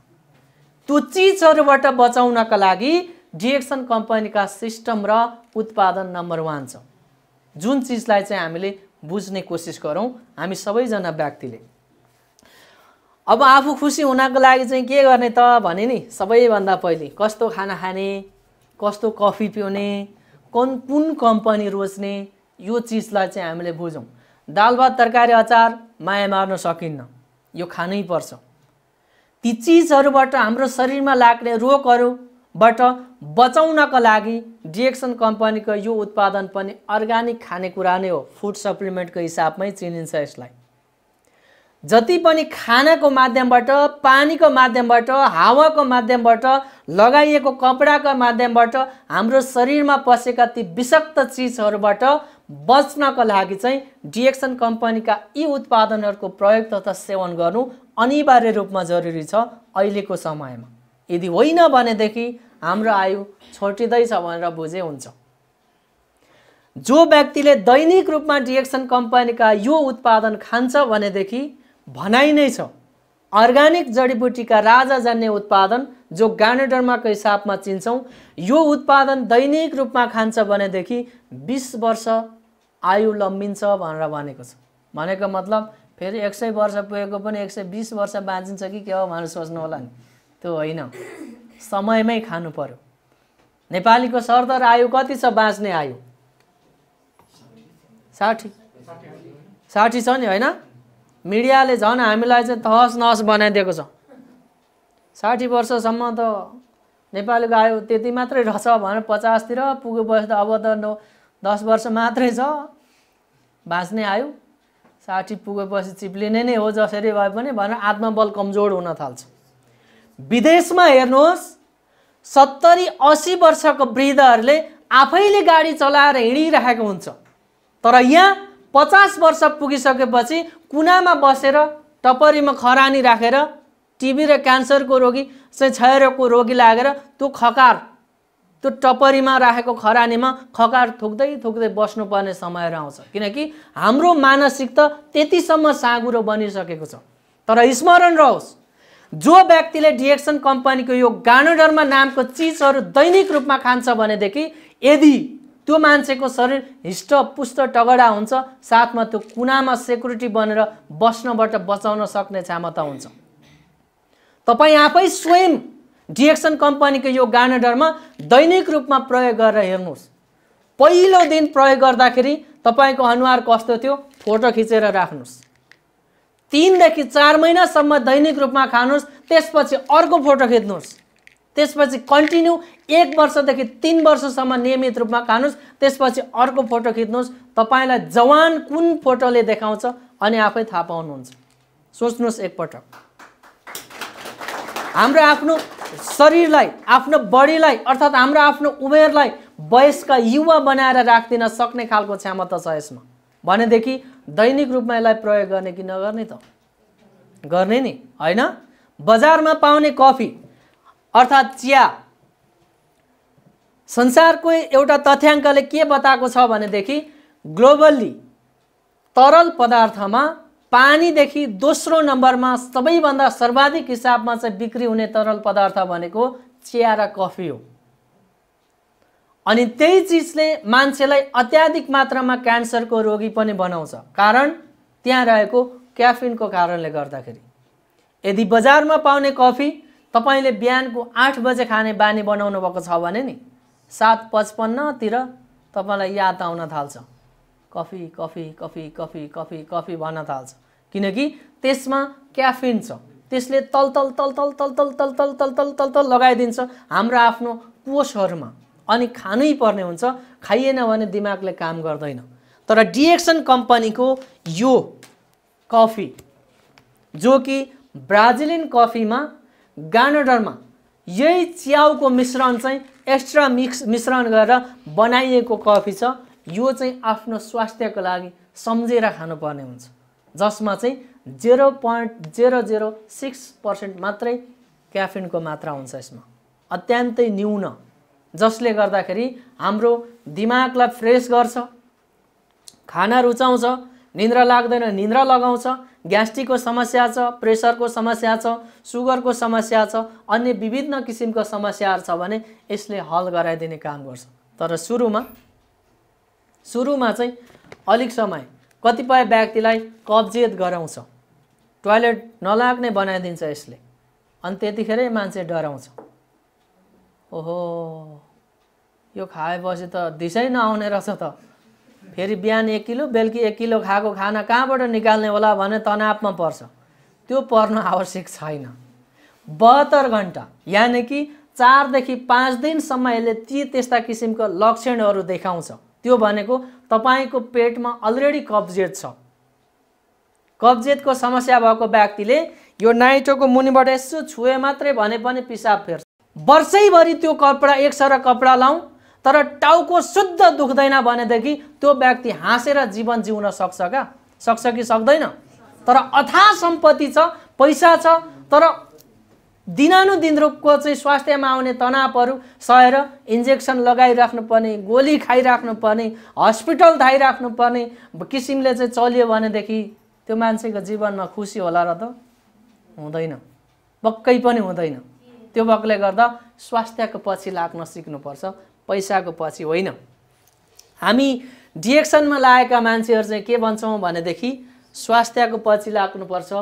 त्यो चिजहरूबाट बचाउनका लागि डिएक्सन कम्पनीका सिस्टम र उत्पादन नम्बर 1 छ। जुन चिजलाई चाहिँ हामीले बुझ्ने कोसिस गरौँ हामी सबैजना व्यक्तिले। अब आफू खुसी हुनको लागि चाहिँ के गर्ने त भने नि, सबैभन्दा पहिले कस्तो खाना खाने, कस्तो कफी पिउने, कुन कम्पनी रोज्ने, यो चिजलाई चाहिँ हामीले बुझौँ। दाल भात तरकारी अचार माया मार्न सकिन्न, यो खानै पर्छ। ती चिजहरूबाट हाम्रो शरीरमा लाग्ने रोगहरूबाट बचाउनका लागि डिएक्सन कम्पनीको यो उत्पादन पनि अर्ग्यानिक खानेकुरा नै हो। फुड सप्लिमेन्टको हिसाबमै चिनिन्छ यसलाई। जति पनि खानाको माध्यमबाट, पानीको माध्यमबाट, हावाको माध्यमबाट, लगाइएको कपडाको माध्यमबाट हाम्रो शरीरमा पसेका ती विषाक्त चिजहरूबाट बच्नका लागि चाहिँ डिएक्सन कम्पनीका यी उत्पादनहरूको प्रयोग तथा सेवन गर्नु अनिवार्य रूपमा जरुरी छ अहिलेको समयमा। यदि होइन भनेदेखि हाम्रो आयु छोटिँदैछ भनेर बुझे हुन्छ। जो व्यक्तिले दैनिक रूपमा डिएक्सन कम्पनीका यो उत्पादन खान्छ भनेदेखि भनाइ नै छ, अर्ग्यानिक जडीबुटीका राजा जान्ने उत्पादन जो गार्नेडर्माको हिसाबमा चिन्छौँ, यो उत्पादन दैनिक रूपमा खान्छ भनेदेखि 20 वर्ष आयु लम्बिन्छ भनेर भनेको छ। भनेको मतलब फेरि 100 वर्ष पुगेको पनि 120 वर्ष बाँचिन्छ कि के हो भनेर सोच्नु होला नि, त्यो होइन। समयमै खानु पर्यो। नेपालीको सरदर आयु कति छ बाँच्ने आयु? 60 छ नि, होइन? मिडियाले झन् हामीलाई चाहिँ तहस नहस बनाइदिएको छ। 60 वर्षसम्म त नेपालीको आयु त्यति मात्रै रहेछ भनेर 50 तिर पुगेपछि त अब त 10 वर्ष मात्रै छ बाँच्ने आयु। 60 पुगेपछि चिप्लिने नै हो जसरी भए पनि भनेर आत्मबल कमजोर हुन थाल्छ। विदेशमा हेर्नुहोस् 70-80 वर्षको वृद्धहरूले आफैले गाडी चलाएर हिँडिरहेको हुन्छ। तर यहाँ 50 वर्ष पुगिसकेपछि कुनामा बसेर टपरीमा खरानी राखेर टिबी र क्यान्सरको रोगी चाहिँ क्षयरोगको रोगी लागेर त्यो खकार त्यो टपरीमा राखेको खरानीमा खकार थुक्दै थुक्दै बस्नुपर्ने समय आउँछ। किनकि हाम्रो मानसिकता त्यतिसम्म साँगुरो बनिसकेको छ। तर स्मरण रहोस्, जो व्यक्तिले डिएक्सन कम्पनीको यो गानोडर्मा नामको चिजहरू दैनिक रूपमा खान्छ भनेदेखि यदि त्यो मान्छेको शरीर हिष्टपुष्ट तगडा हुन्छ, साथमा त्यो कुनामा सेक्युरिटी बनेर बस्नबाट बचाउन सक्ने क्षमता हुन्छ। तपाईँ आफै स्वयं डिएक्सन कम्पनीको यो गानोडर्मा दैनिक रूपमा प्रयोग गरेर हेर्नुहोस्। पहिलो दिन प्रयोग गर्दाखेरि तपाईँको अनुहार कस्तो थियो फोटो खिचेर राख्नुहोस्। 3 देखि 4 महिनासम्म दैनिक रूपमा खानुहोस्, त्यसपछि अर्को फोटो खिच्नुहोस्। त्यसपछि कन्टिन्यू 1 वर्षदेखि 3 वर्षसम्म नियमित रूपमा खानुहोस्, त्यसपछि अर्को फोटो खिच्नुहोस्। तपाईँलाई जवान कुन फोटोले देखाउँछ अनि आफै थाहा पाउनुहुन्छ। सोच्नुहोस् एकपटक। हाम्रो आफ्नो शरीरलाई, आफ्नो बडीलाई अर्थात् हाम्रो आफ्नो उमेरलाई वयस्क युवा बनाएर राख्दिन सक्ने खालको क्षमता छ यसमा। भनेदेखि दैनिक रूपमा यसलाई प्रयोग गर्ने कि नगर्ने त? गर्ने नि, हैन? बजारमा पाउने कफी अर्थात् चिया, संसारको एउटा तथ्याङ्कले के बताएको छ भनेदेखि ग्लोबल्ली तरल पदार्थमा पानीदेखि दोस्रो नम्बरमा सबैभन्दा सर्वाधिक हिसाबमा चाहिँ बिक्री हुने तरल पदार्थ भनेको चिया र कफी हो। अनि त्यही चिजले मान्छेलाई अत्याधिक मात्रामा क्यान्सरको रोगी पनि बनाउँछ। कारण त्यहाँ रहेको क्याफिनको कारणले गर्दाखेरि। यदि बजारमा पाउने कफी तपाईले बिहानको 8 बजे खाने बानी बनाउनु भएको छ भने नि 7:55 तिर तपाईलाई याद आउन थाल्छ, coffee coffee coffee coffee coffee coffee भन्न थाल्छ। किनकि त्यसमा क्याफिन छ, त्यसले तल तल तल तल तल तल तल तल तल तल तल तल लगाइदिन्छ हाम्रो आफ्नो कोषहरुमा, अनि खानै पर्ने हुन्छ। खाइएन भने दिमागले काम गर्दैन। तर डिएक्सन कम्पनीको यो कफी, जो कि ब्राजिलियन कफीमा गानोडर्मा यही च्याउको मिश्रण चाहिँ एक्स्ट्रा मिश्रण गरेर बनाइएको कफी छ, यो चाहिँ आफ्नो स्वास्थ्यको लागि सम्झेर खानुपर्ने हुन्छ, जसमा चाहिँ 0.006% मात्रै क्याफिनको मात्रा हुन्छ यसमा, अत्यन्तै न्यून, जसले गर्दाखेरि हाम्रो दिमागलाई फ्रेश गर्छ, खाना रुचाउँछ, निद्रा लाग्दैन निद्रा लगाउँछ, ग्यास्ट्रिकको समस्या छ, प्रेसरको समस्या छ, सुगरको समस्या छ, अन्य विभिन्न किसिमको समस्याहरू छ भने यसले हल गराइदिने काम गर्छ। तर सुरुमा चाहिँ अलिक समय कतिपय व्यक्तिलाई कब्जियत गराउँछ, टोयलेट नलाग्ने बनाइदिन्छ यसले, अनि त्यतिखेरै मान्छे डराउँछ, ओहो यो खाएपछि त दिसै नआउने रहेछ त, फेरि बिहान 1 किलो बेलुकी 1 किलो खाएको खाना कहाँबाट निकाल्ने होला भने तनावमा पर्छ। त्यो पर्न आवश्यक छैन। 72 घण्टा यानि कि 4 देखि 5 दिनसम्म यसले त्यस्ता किसिमको लक्षणहरू देखाउँछ। त्यो भनेको तपाईको पेटमा अलरेडी कब्जियत छ, कब्जियतको समस्या भएको व्यक्तिले यो नाइटोको मुनिबाट यसो छुए मात्रै भने पनि पिसाब फेर्छ। वर्षैभरि त्यो कपडा एक सरा कपडा लाउँ तर टाउको शुद्ध दुख्दैन भनेदेखि त्यो व्यक्ति हाँसेर जीवन जिउन सक्छ कि सक्दैन? तर अथाह सम्पत्ति छ, पैसा छ, तर दिनानुदिन रूपको चाहिँ स्वास्थ्यमा आउने तनावहरू सहेर इन्जेक्सन लगाइराख्नु पर्ने, गोली खाइराख्नु पर्ने, हस्पिटल धाइराख्नु पर्ने किसिमले चाहिँ चलियो भनेदेखि त्यो मान्छेको जीवनमा खुसी होला र त? हुँदैन, पक्कै पनि हुँदैन। त्यो भएकोले गर्दा स्वास्थ्यको पछि लाग्न सिक्नुपर्छ, पैसाको पछि होइन। हामी डिएक्सनमा लागेका मान्छेहरू चाहिँ के भन्छौँ भनेदेखि स्वास्थ्यको पछि लाग्नुपर्छ,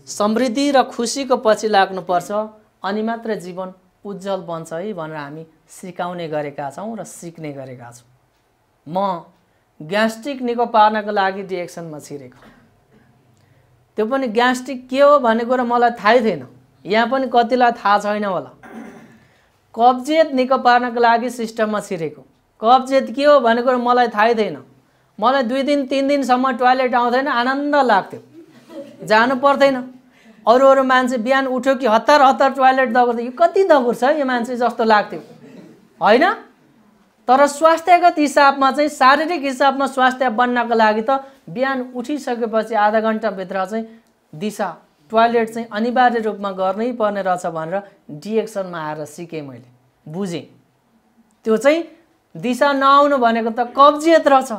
समृद्धि र खुसीको पछि लाग्नुपर्छ, अनि मात्र जीवन उज्जवल बन्छ है भनेर हामी सिकाउने गरेका छौँ र सिक्ने गरेका छौँ। म ग्यास्ट्रिक निको पार्नको लागि डिएक्सनमा छिरेको, त्यो पनि ग्यास्ट्रिक के हो भन्ने कुरा मलाई थाहै थिएन, यहाँ पनि कतिलाई थाहा छैन होला। कब्जियत निको पार्नको लागि सिस्टममा छिरेको, कब्जियत के हो भन्ने कुरा मलाई थाहै थिएन। मलाई 2 दिन 3 दिनसम्म टोयलेट आउँदैन, आनन्द लाग्थ्यो, जानु पर्दैन। अरू मान्छे बिहान उठ्यो कि हतार टोयलेट दगुर्दै यो कति दगुर्छ यो मान्छे जस्तो लाग्थ्यो, होइन? तर स्वास्थ्यगत हिसाबमा चाहिँ शारीरिक हिसाबमा स्वास्थ्य बन्नको लागि त बिहान उठिसकेपछि आधा घण्टाभित्र चाहिँ दिशा टोयलेट चाहिँ अनिवार्य रूपमा गर्नै पर्ने रहेछ भनेर डिएक्सनमा आएर सिकेँ मैले, बुझेँ। त्यो चाहिँ दिशा नआउनु भनेको त कब्जियत रहेछ।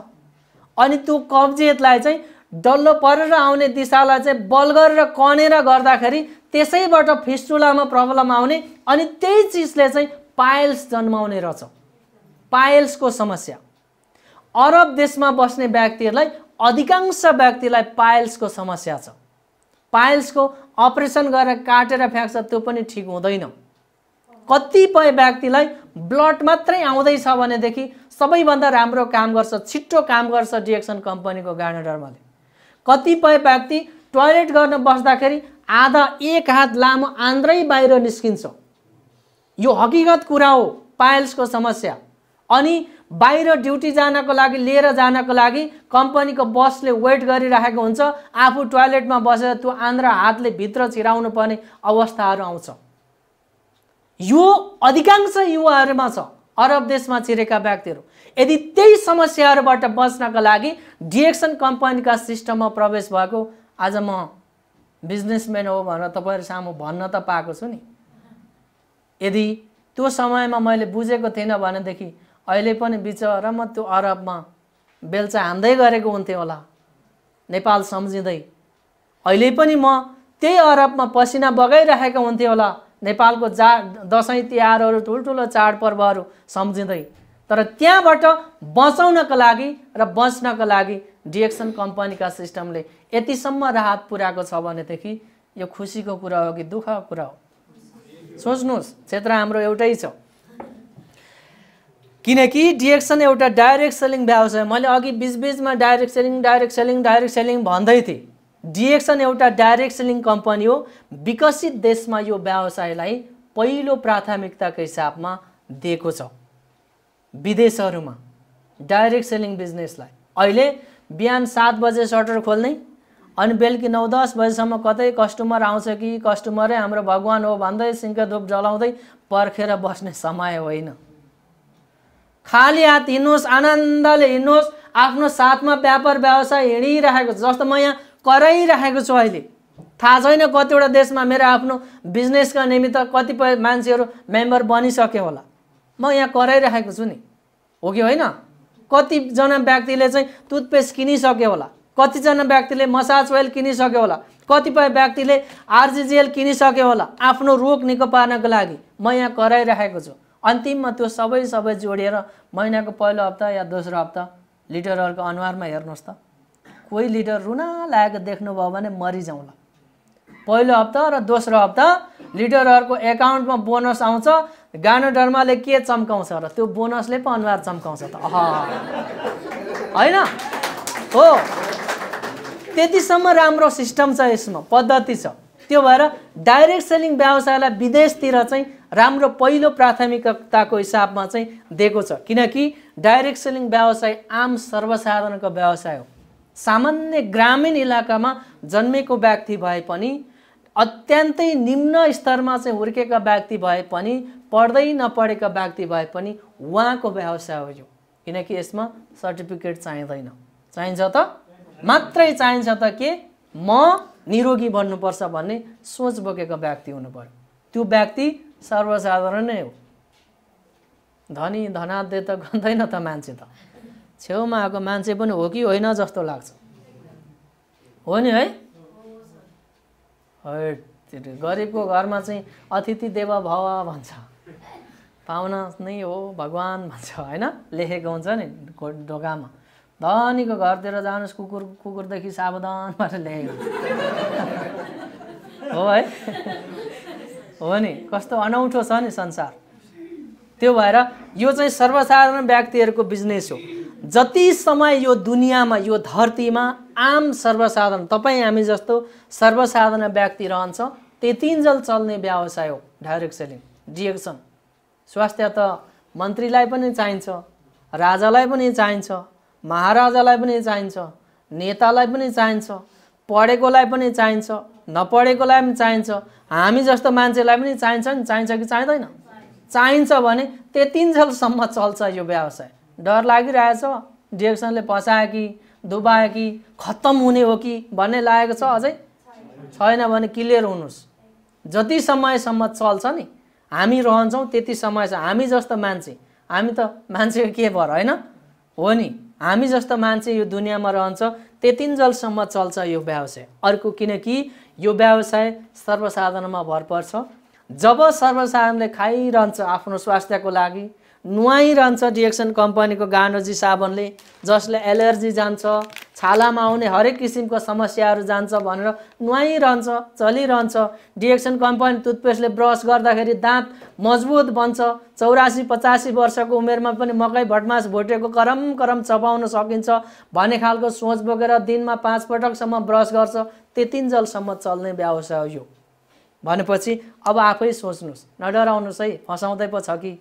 अनि त्यो कब्जियतलाई चाहिँ डल्लो परेर आउने दिशालाई चाहिँ बल गरेर कनेर गर्दाखेरि त्यसैबाट फिस्टुलामा प्रब्लम आउने अनि त्यही चिजले चाहिँ पाइल्स जन्माउने रहेछ। पाइल्सको समस्या अरब देशमा बस्ने व्यक्तिहरूलाई अधिकांश व्यक्तिलाई पाइल्सको समस्या छ। पाइल्सको अपरेसन गरेर काटेर फ्याँक्छ, त्यो पनि ठिक हुँदैन। कतिपय व्यक्तिलाई ब्लड मात्रै आउँदैछ भनेदेखि सबैभन्दा राम्रो काम गर्छ, छिट्टो काम गर्छ डिएक्सन कम्पनीको गार्नेडर्माले। कतिपय व्यक्ति टोयलेट गर्न बस्दाखेरि आधा एक हात लामो आन्द्रै बाहिर निस्किन्छ। यो हकीकत कुरा हो, पाइल्सको समस्या। अनि बाहिर ड्युटी जानको लागि लिएर जानको लागि कम्पनीको बसले वेट गरिरहेको हुन्छ, आफू टोयलेटमा बसेर त्यो आन्द्रा हातले भित्र छिराउनु पर्ने अवस्थाहरू आउँछ। यो अधिकांश युवाहरूमा छ, अरब देशमा छिरेका व्यक्तिहरू। यदि त्यही समस्याहरूबाट बच्नका लागि डिएक्सन कम्पनीका सिस्टममा प्रवेश भएको आज म बिजनेसम्यान हो भनेर तपाईँहरू सामु भन्न त पाएको छु नि। यदि त्यो समयमा मैले बुझेको थिएन भनेदेखि अहिले पनि बिचरा म त्यो अरबमा बेल्चा हान्दै गरेको हुन्थेँ होला, नेपाल सम्झिँदै। अहिले पनि म त्यही अरबमा पसिना बगाइरहेको हुन्थेँ होला, नेपालको दसैँ तिहारहरू ठुल्ठुलो चाडपर्वहरू सम्झिँदै। तर त्यहाँबाट बचाउनका लागि र बच्नका लागि डिएक्सन कम्पनीका सिस्टमले यतिसम्म राहत पुर्याएको छ भनेदेखि यो खुसीको कुरा हो कि दुःखको कुरा हो? सोच्नुहोस्, क्षेत्र हाम्रो एउटै छ। किनकि डिएक्सन एउटा डाइरेक्ट सेलिङ व्यवसाय। मैले अघि बिचबिचमा डाइरेक्ट सेलिङ भन्दै थिएँ। डिएक्सन एउटा डाइरेक्ट सेलिङ कम्पनी हो। विकसित देशमा यो व्यवसायलाई पहिलो प्राथमिकताको हिसाबमा दिएको छ। विदेशहरूमा डाइरेक्ट सेलिङ बिजनेसलाई अहिले बिहान 7 बजे सटर खोल्ने अनि बेलुकी 9-10 बजेसम्म कतै कस्टमर आउँछ कि कस्टमरै हाम्रो भगवान हो भन्दै सिङ्कधुप जलाउँदै पर्खेर बस्ने समय होइन। खाली हात हिँड्नुहोस्, आनन्दले हिँड्नुहोस्, आफ्नो साथमा व्यापार व्यवसाय हिँडिरहेको छ। जस्तो म यहाँ कराइरहेको छु अहिले, थाहा छैन कतिवटा देशमा मेरो आफ्नो बिजनेसका निमित्त कतिपय मान्छेहरू मेम्बर बनिसक्यो होला। म यहाँ कराइरहेको छु नि, हो कि होइन? कतिजना व्यक्तिले चाहिँ टुथपेस्ट किनिसक्यो होला, कतिजना व्यक्तिले मसाज ओइल किनिसक्यो होला, कतिपय व्यक्तिले आरजिजिएल किनिसक्यो होला आफ्नो रोग निको पार्नको लागि। म यहाँ कराइरहेको छु। अन्तिममा त्यो सबै जोडिएर महिनाको पहिलो हप्ता या दोस्रो हप्ता लिडरहरूको अनुहारमा हेर्नुहोस् त, कोही लिडर रुना लागेको देख्नुभयो भने मरिजाउँला। पहिलो हप्ता र दोस्रो हप्ता लिडरहरूको एकाउन्टमा बोनस आउँछ। गार्नेडर्माले के चम्काउँछ र त्यो बोनसले पो अनुहार चम्काउँछ त? होइन हो? त्यतिसम्म राम्रो सिस्टम छ, यसमा पद्धति छ। त्यो भएर डाइरेक्ट सेलिङ व्यवसायलाई विदेशतिर चाहिँ राम्रो पहिलो प्राथमिकताको हिसाबमा चाहिँ दिएको छ। किनकि डाइरेक्ट सेलिङ व्यवसाय आम सर्वसाधारणको व्यवसाय हो। सामान्य ग्रामीण इलाकामा जन्मेको व्यक्ति भए पनि, अत्यन्तै निम्न स्तरमा चाहिँ हुर्केका व्यक्ति भए पनि, पढ्दै नपढेका व्यक्ति भए पनि उहाँको व्यवसाय हो यो। किनकि यसमा सर्टिफिकेट चाहिँदैन। चाहिन्छ त? मात्रै चाहिन्छ त के म निरोगी बन्नुपर्छ भन्ने सोच बोकेको व्यक्ति हुनु पर्यो। त्यो व्यक्ति सर्वसाधारण नै हो। धनी धनाध्य त गन्दैन त मान्छे त, छेउमा आएको मान्छे पनि हो कि होइन जस्तो लाग्छ, हो नि है? गरिबको घरमा चाहिँ अतिथि देव भव भन्छ, पाहुना नै हो भगवान भन्छ, होइन? लेखेको हुन्छ नि ढोकामा। धनीको घरतिर जानुहोस्, कुकुरदेखि सावधान भनेर लेखेको हो है? हो नि? कस्तो अनौठो छ नि संसार। त्यो भएर यो चाहिँ सर्वसाधारण व्यक्तिहरूको बिजनेस हो। जति समय यो दुनियाँमा, यो धरतीमा आम सर्वसाधारण तपाईँ हामी जस्तो सर्वसाधारण व्यक्ति रहन्छ, त्यतिन्जेल चल्ने व्यवसाय हो डाइरेक्ट सेलिङ डिएक्सन। स्वास्थ्य त मन्त्रीलाई पनि चाहिन्छ, राजालाई पनि चाहिन्छ, महाराजालाई पनि चाहिन्छ, नेतालाई पनि चाहिन्छ, पढेकोलाई पनि चाहिन्छ, नपढेकोलाई पनि चाहिन्छ, हामी जस्तो मान्छेलाई पनि चाहिन्छ नि। चाहिन्छ कि चाहिँदैन? चाहिन्छ भने त्यतिन्जेलसम्म चल्छ यो व्यवसाय। डर लागिरहेछ डिरेक्सनले फसायो कि डुबायो कि खत्तम हुने हो कि भन्ने लागेको छ अझै छैन भने क्लियर हुनुहोस्। जति समयसम्म चल्छ नि हामी रहन्छौँ त्यति समय छ। हामी जस्तो मान्छे, हामी त मान्छेको के भर होइन हो नि, हामी जस्तो मान्छे यो दुनियाँमा रहन्छ त्यतिन्जेलसम्म चल्छ यो व्यवसाय। अर्को किनकि यो व्यवसाय सर्वसाधारणमा भर पर्छ। जब सर्वसाधारणले खाइरहन्छ आफ्नो स्वास्थ्यको लागि, नुहाइरहन्छ डिरेक्सन कम्पनीको गानोजी साबुनले, जसले एलर्जी जान्छ, छालामा आउने हरेक किसिमको समस्याहरू जान्छ भनेर नुहाइरहन्छ, चलिरहन्छ। डिरेक्सन कम्पनी टुथपेस्टले ब्रस गर्दाखेरि दाँत मजबुत बन्छ। 84-85 वर्षको उमेरमा पनि मकै भटमास भुटेको करम करम चबाउन सकिन्छ भन्ने खालको सोच बोकेर दिनमा 5 पटकसम्म ब्रस गर्छ। त्यतिन्जेलसम्म चल्ने व्यवसाय हो यो भनेपछि अब आफै सोच्नुहोस्, नडराउनुहोस् है। फसाउँदै पो छ कि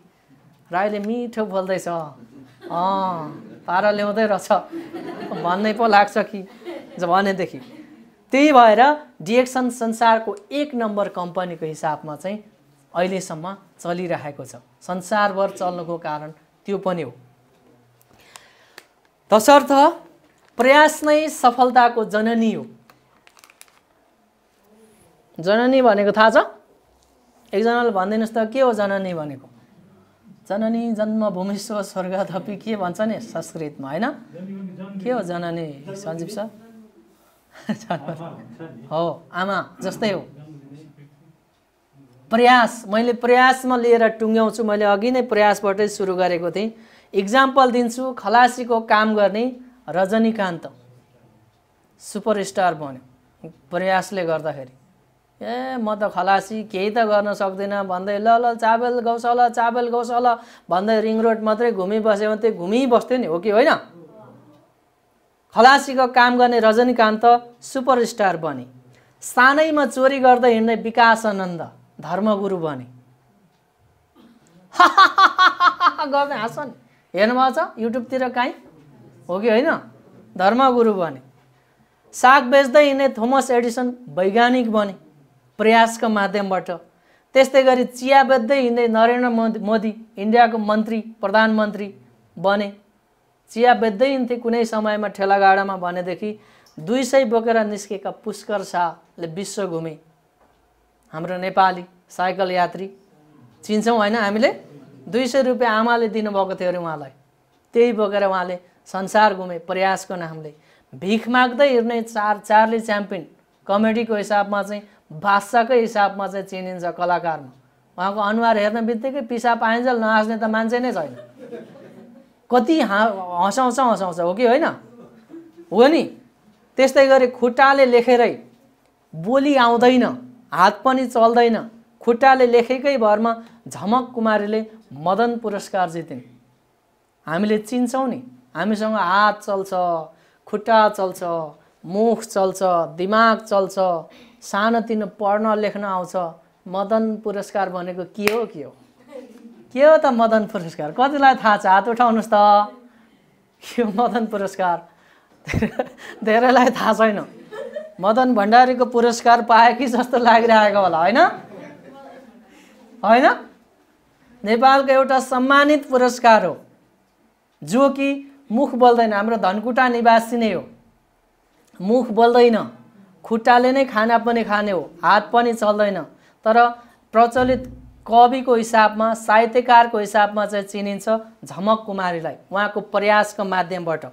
राईले मिठो बोल्दैछ, पारा ल्याउँदै रहेछ भन्ने पो लाग्छ कि भनेदेखि। त्यही भएर डिरेक्सन संसारको 1 नम्बर कम्पनीको हिसाबमा चाहिँ अहिलेसम्म चलिरहेको छ। संसारभर चल्नुको कारण त्यो पनि हो। तसर्थ प्रयास नै सफलताको जननी हो। जननी भनेको थाहा छ? एकजनाले भनिदिनुहोस् त के हो जननी भनेको? जननी जन्मभूमिस्व स्वर्गदपि के भन्छ नि संस्कृतमा होइन? के हो जननी सञ्जीव सर? हो आमा जस्तै हो। प्रयास, मैले प्रयासमा लिएर टुङ्ग्याउँछु। मैले अघि नै प्रयासबाटै सुरु गरेको थिएँ। इक्जाम्पल दिन्छु। खलासीको काम गर्ने रजनीकान्त सुपरस्टार बन्यो प्रयासले गर्दाखेरि। म त खलासी केही त गर्न सक्दिनँ भन्दै ल चाबेल गौशाला भन्दै रिङ रोड मात्रै घुमिबस्यो भने त्यो घुमिबस्थ्यो नि, हो कि होइन? खलासीको काम गर्ने रजनीकान्त सुपरस्टार बने। सानैमा चोरी गर्दै हिँड्ने विकासानन्द धर्मगुरु बने। गर्दै हाँस नि, हेर्नुभएको छ युट्युबतिर काहीँ, हो कि होइन? धर्मगुरु बने। साग बेच्दै हिँड्ने थोमस एडिसन वैज्ञानिक बने प्रयासको माध्यमबाट। त्यस्तै गरी चिया बेच्दै हिँड्दै नरेन्द्र मोदी इन्डियाको मन्त्री प्रधानमन्त्री बने। चिया बेच्दै हिँड्थे कुनै समयमा ठेलागाडामा भनेदेखि 200 बोकेर निस्केका पुष्कर शाहले विश्व घुमे। हाम्रो नेपाली साइकल यात्री चिन्छौँ होइन हामीले? 200 रुपियाँ आमाले दिनुभएको थियो अरे उहाँलाई, त्यही बोकेर उहाँले संसार घुमे प्रयासको नामले। भिख माग्दै हिँड्ने चार्ली च्याम्पियन कमेडीको हिसाबमा चाहिँ बादशाहकै हिसाबमा चाहिँ चिनिन्छ कलाकारमा। उहाँको अनुहार हेर्न बित्तिकै पिसाब आइन्जेल नहाँस्ने त मान्छे नै छैन। कति हँसाउँछ हो कि होइन? हो नि। त्यस्तै गरी खुट्टाले लेखेरै बोली आउँदैन, हात पनि चल्दैन, खुट्टाले लेखेकै भरमा झमक कुमारीले मदन पुरस्कार जितिन्। हामीले चिन्छौँ नि, हामीसँग हात चल्छ, खुट्टा चल्छ, मुख चल्छ, दिमाग चल्छ, सानोतिनो पढ्न लेख्न आउँछ। मदन पुरस्कार भनेको के हो? के हो त मदन पुरस्कार? कतिलाई थाहा छ? हात उठाउनुहोस् त। के हो मदन पुरस्कार? धेरैलाई थाहा छैन। मदन भण्डारीको पुरस्कार पाए कि जस्तो लागिरहेको होला, होइन? होइन? नेपालको एउटा सम्मानित पुरस्कार हो, जो कि मुख बोल्दैन। हाम्रो धनकुटा निवासी नै हो, मुख बोल्दैन, खुट्टाले नै खाना पनि खाने हो, हात पनि चल्दैन, तर प्रचलित कविको हिसाबमा साहित्यकारको हिसाबमा चाहिँ चिनिन्छ झमक कुमारीलाई उहाँको प्रयासको माध्यमबाट।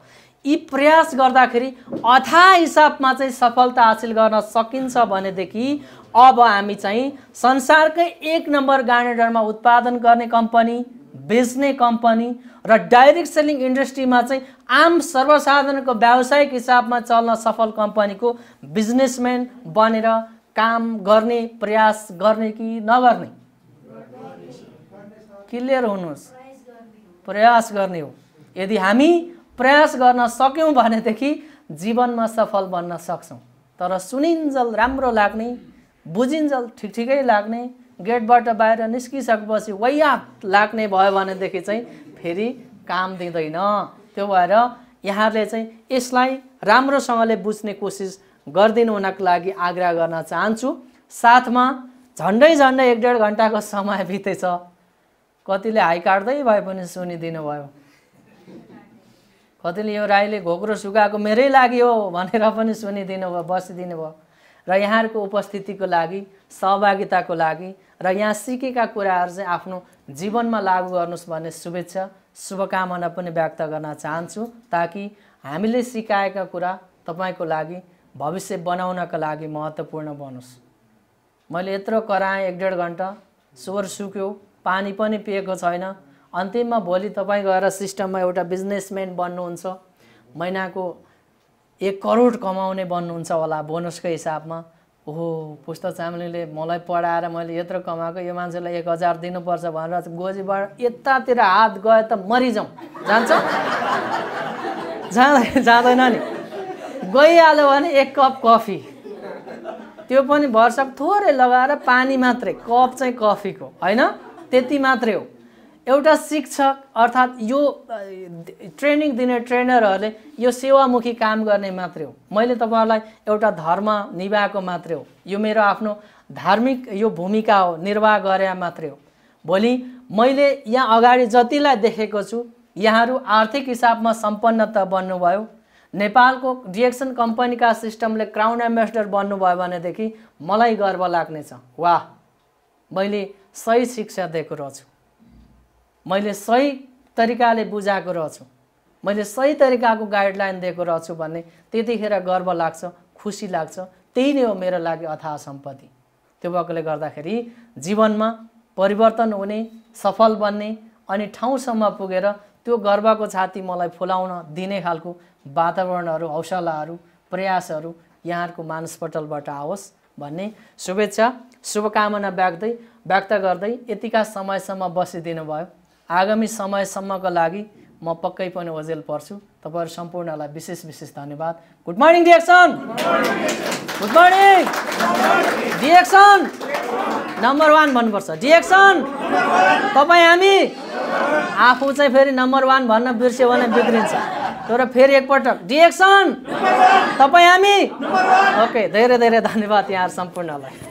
यी प्रयास गर्दाखेरि अथाह हिसाबमा चाहिँ सफलता हासिल गर्न सकिन्छ भनेदेखि अब हामी चाहिँ संसारकै 1 नम्बर गार्नेटरमा उत्पादन गर्ने कम्पनी, बेच्ने कम्पनी र डाइरेक्ट सेलिङ इन्डस्ट्रीमा चाहिँ आम सर्वसाधारणको व्यावसायिक हिसाबमा चल्न सफल कम्पनीको बिजनेसम्यान बनेर काम गर्ने प्रयास गर्ने कि नगर्ने? क्लियर हुनुहोस्, प्रयास गर्ने हो। यदि हामी प्रयास गर्न सक्यौँ भनेदेखि जीवनमा सफल बन्न सक्छौँ। तर सुनिन्जल राम्रो लाग्ने, बुझिन्जल ठिकै लाग्ने, गेटबाट बाहिर निस्किसकेपछि वैयात लाग्ने भयो भनेदेखि चाहिँ फेरि काम दिँदैन। त्यो भएर यहाँले चाहिँ यसलाई राम्रोसँगले बुझ्ने कोसिस गरिदिनु हुनको लागि आग्रह गर्न चाहन्छु। साथमा झन्डै 1.5 घन्टाको समय बितेछ। कतिले हाई काट्दै भए पनि सुनिदिनु भयो, कतिले यो राईले घोक्रो सुकाएको मेरै लागि हो भनेर पनि सुनिदिनु भयो, बसिदिनु भयो। र यहाँहरूको उपस्थितिको लागि, सहभागिताको लागि र यहाँ सिकेका कुराहरू चाहिँ आफ्नो जीवनमा लागू गर्नुहोस् भन्ने शुभेच्छा शुभकामना पनि व्यक्त गर्न चाहन्छु, ताकि हामीले सिकाएका कुरा तपाईँको लागि भविष्य बनाउनका लागि महत्त्वपूर्ण बनोस्। मैले यत्रो कराएँ 1.5 घन्टा, स्वर सुक्यो, पानी पनि पिएको छैन, अन्तिममा भोलि तपाईँ गएर सिस्टममा एउटा बिजनेसम्यान बन्नुहुन्छ, महिनाको 1 करोड कमाउने बन्नुहुन्छ होला बोनसको हिसाबमा। ओहो, पुष्ता चामलिङले मलाई पढाएर मैले यत्रो कमाएको, यो मान्छेलाई 1000 दिनुपर्छ भनेर गोजीबाट यतातिर हात गए त मरिजाउँ, जान्छ जाँदैन नि। गइहाल्यो भने 1 कप कफी, त्यो पनि वर्षक थोरै लगाएर पानी मात्रै, कप चाहिँ कफीको होइन, त्यति मात्रै हो। एउटा शिक्षक अर्थात् यो ट्रेनिङ दिने ट्रेनरहरूले यो सेवामुखी काम गर्ने मात्रै हो। मैले तपाईँहरूलाई एउटा धर्म निभाएको मात्रै हो, यो मेरो आफ्नो धार्मिक यो भूमिका हो, निर्वाह गरे मात्रै हो। भोलि मैले यहाँ अगाडि जतिलाई देखेको छु, यहाँहरू आर्थिक हिसाबमा सम्पन्न त बन्नुभयो, नेपालको डिएक्सन कम्पनीका सिस्टमले क्राउन एम्बेसडर बन्नुभयो भनेदेखि मलाई गर्व लाग्नेछ। वाह, मैले सही शिक्षा दिएको रहेछु, मैले सही तरिकाले बुझाएको रहेछु, मैले सही तरिकाको गाइडलाइन दिएको रहेछु भन्ने त्यतिखेर गर्व लाग्छ, खुसी लाग्छ। त्यही नै हो मेरो लागि अथाह सम्पत्ति। त्यो भएकोले गर्दाखेरि जीवनमा परिवर्तन हुने, सफल बन्ने अनि ठाउँसम्म पुगेर त्यो गर्वको छाती मलाई फुलाउन दिने खालको वातावरणहरू, हौसलाहरू, प्रयासहरू यहाँहरूको मानसपटलबाट आओस् भन्ने शुभेच्छा शुभकामना व्यक्त गर्दै यतिका समयसम्म बसिदिनु भयो। आगामी समयसम्मको लागि म पक्कै पनि ओजेल पर्छु। तपाईहरु सम्पूर्णलाई विशेष धन्यवाद। Good morning DXN, good morning DXN, number 1 भन्नुपर्छ डिएक्सन। तपाईँ हामी आफू चाहिँ फेरि नम्बर 1 भन्न बिर्स्यो भने बिग्रिन्छ। तर फेरि एकपटक डिएक्सन, तपाईँ हामी। ओके, धेरै धेरै धन्यवाद यहाँ सम्पूर्णलाई।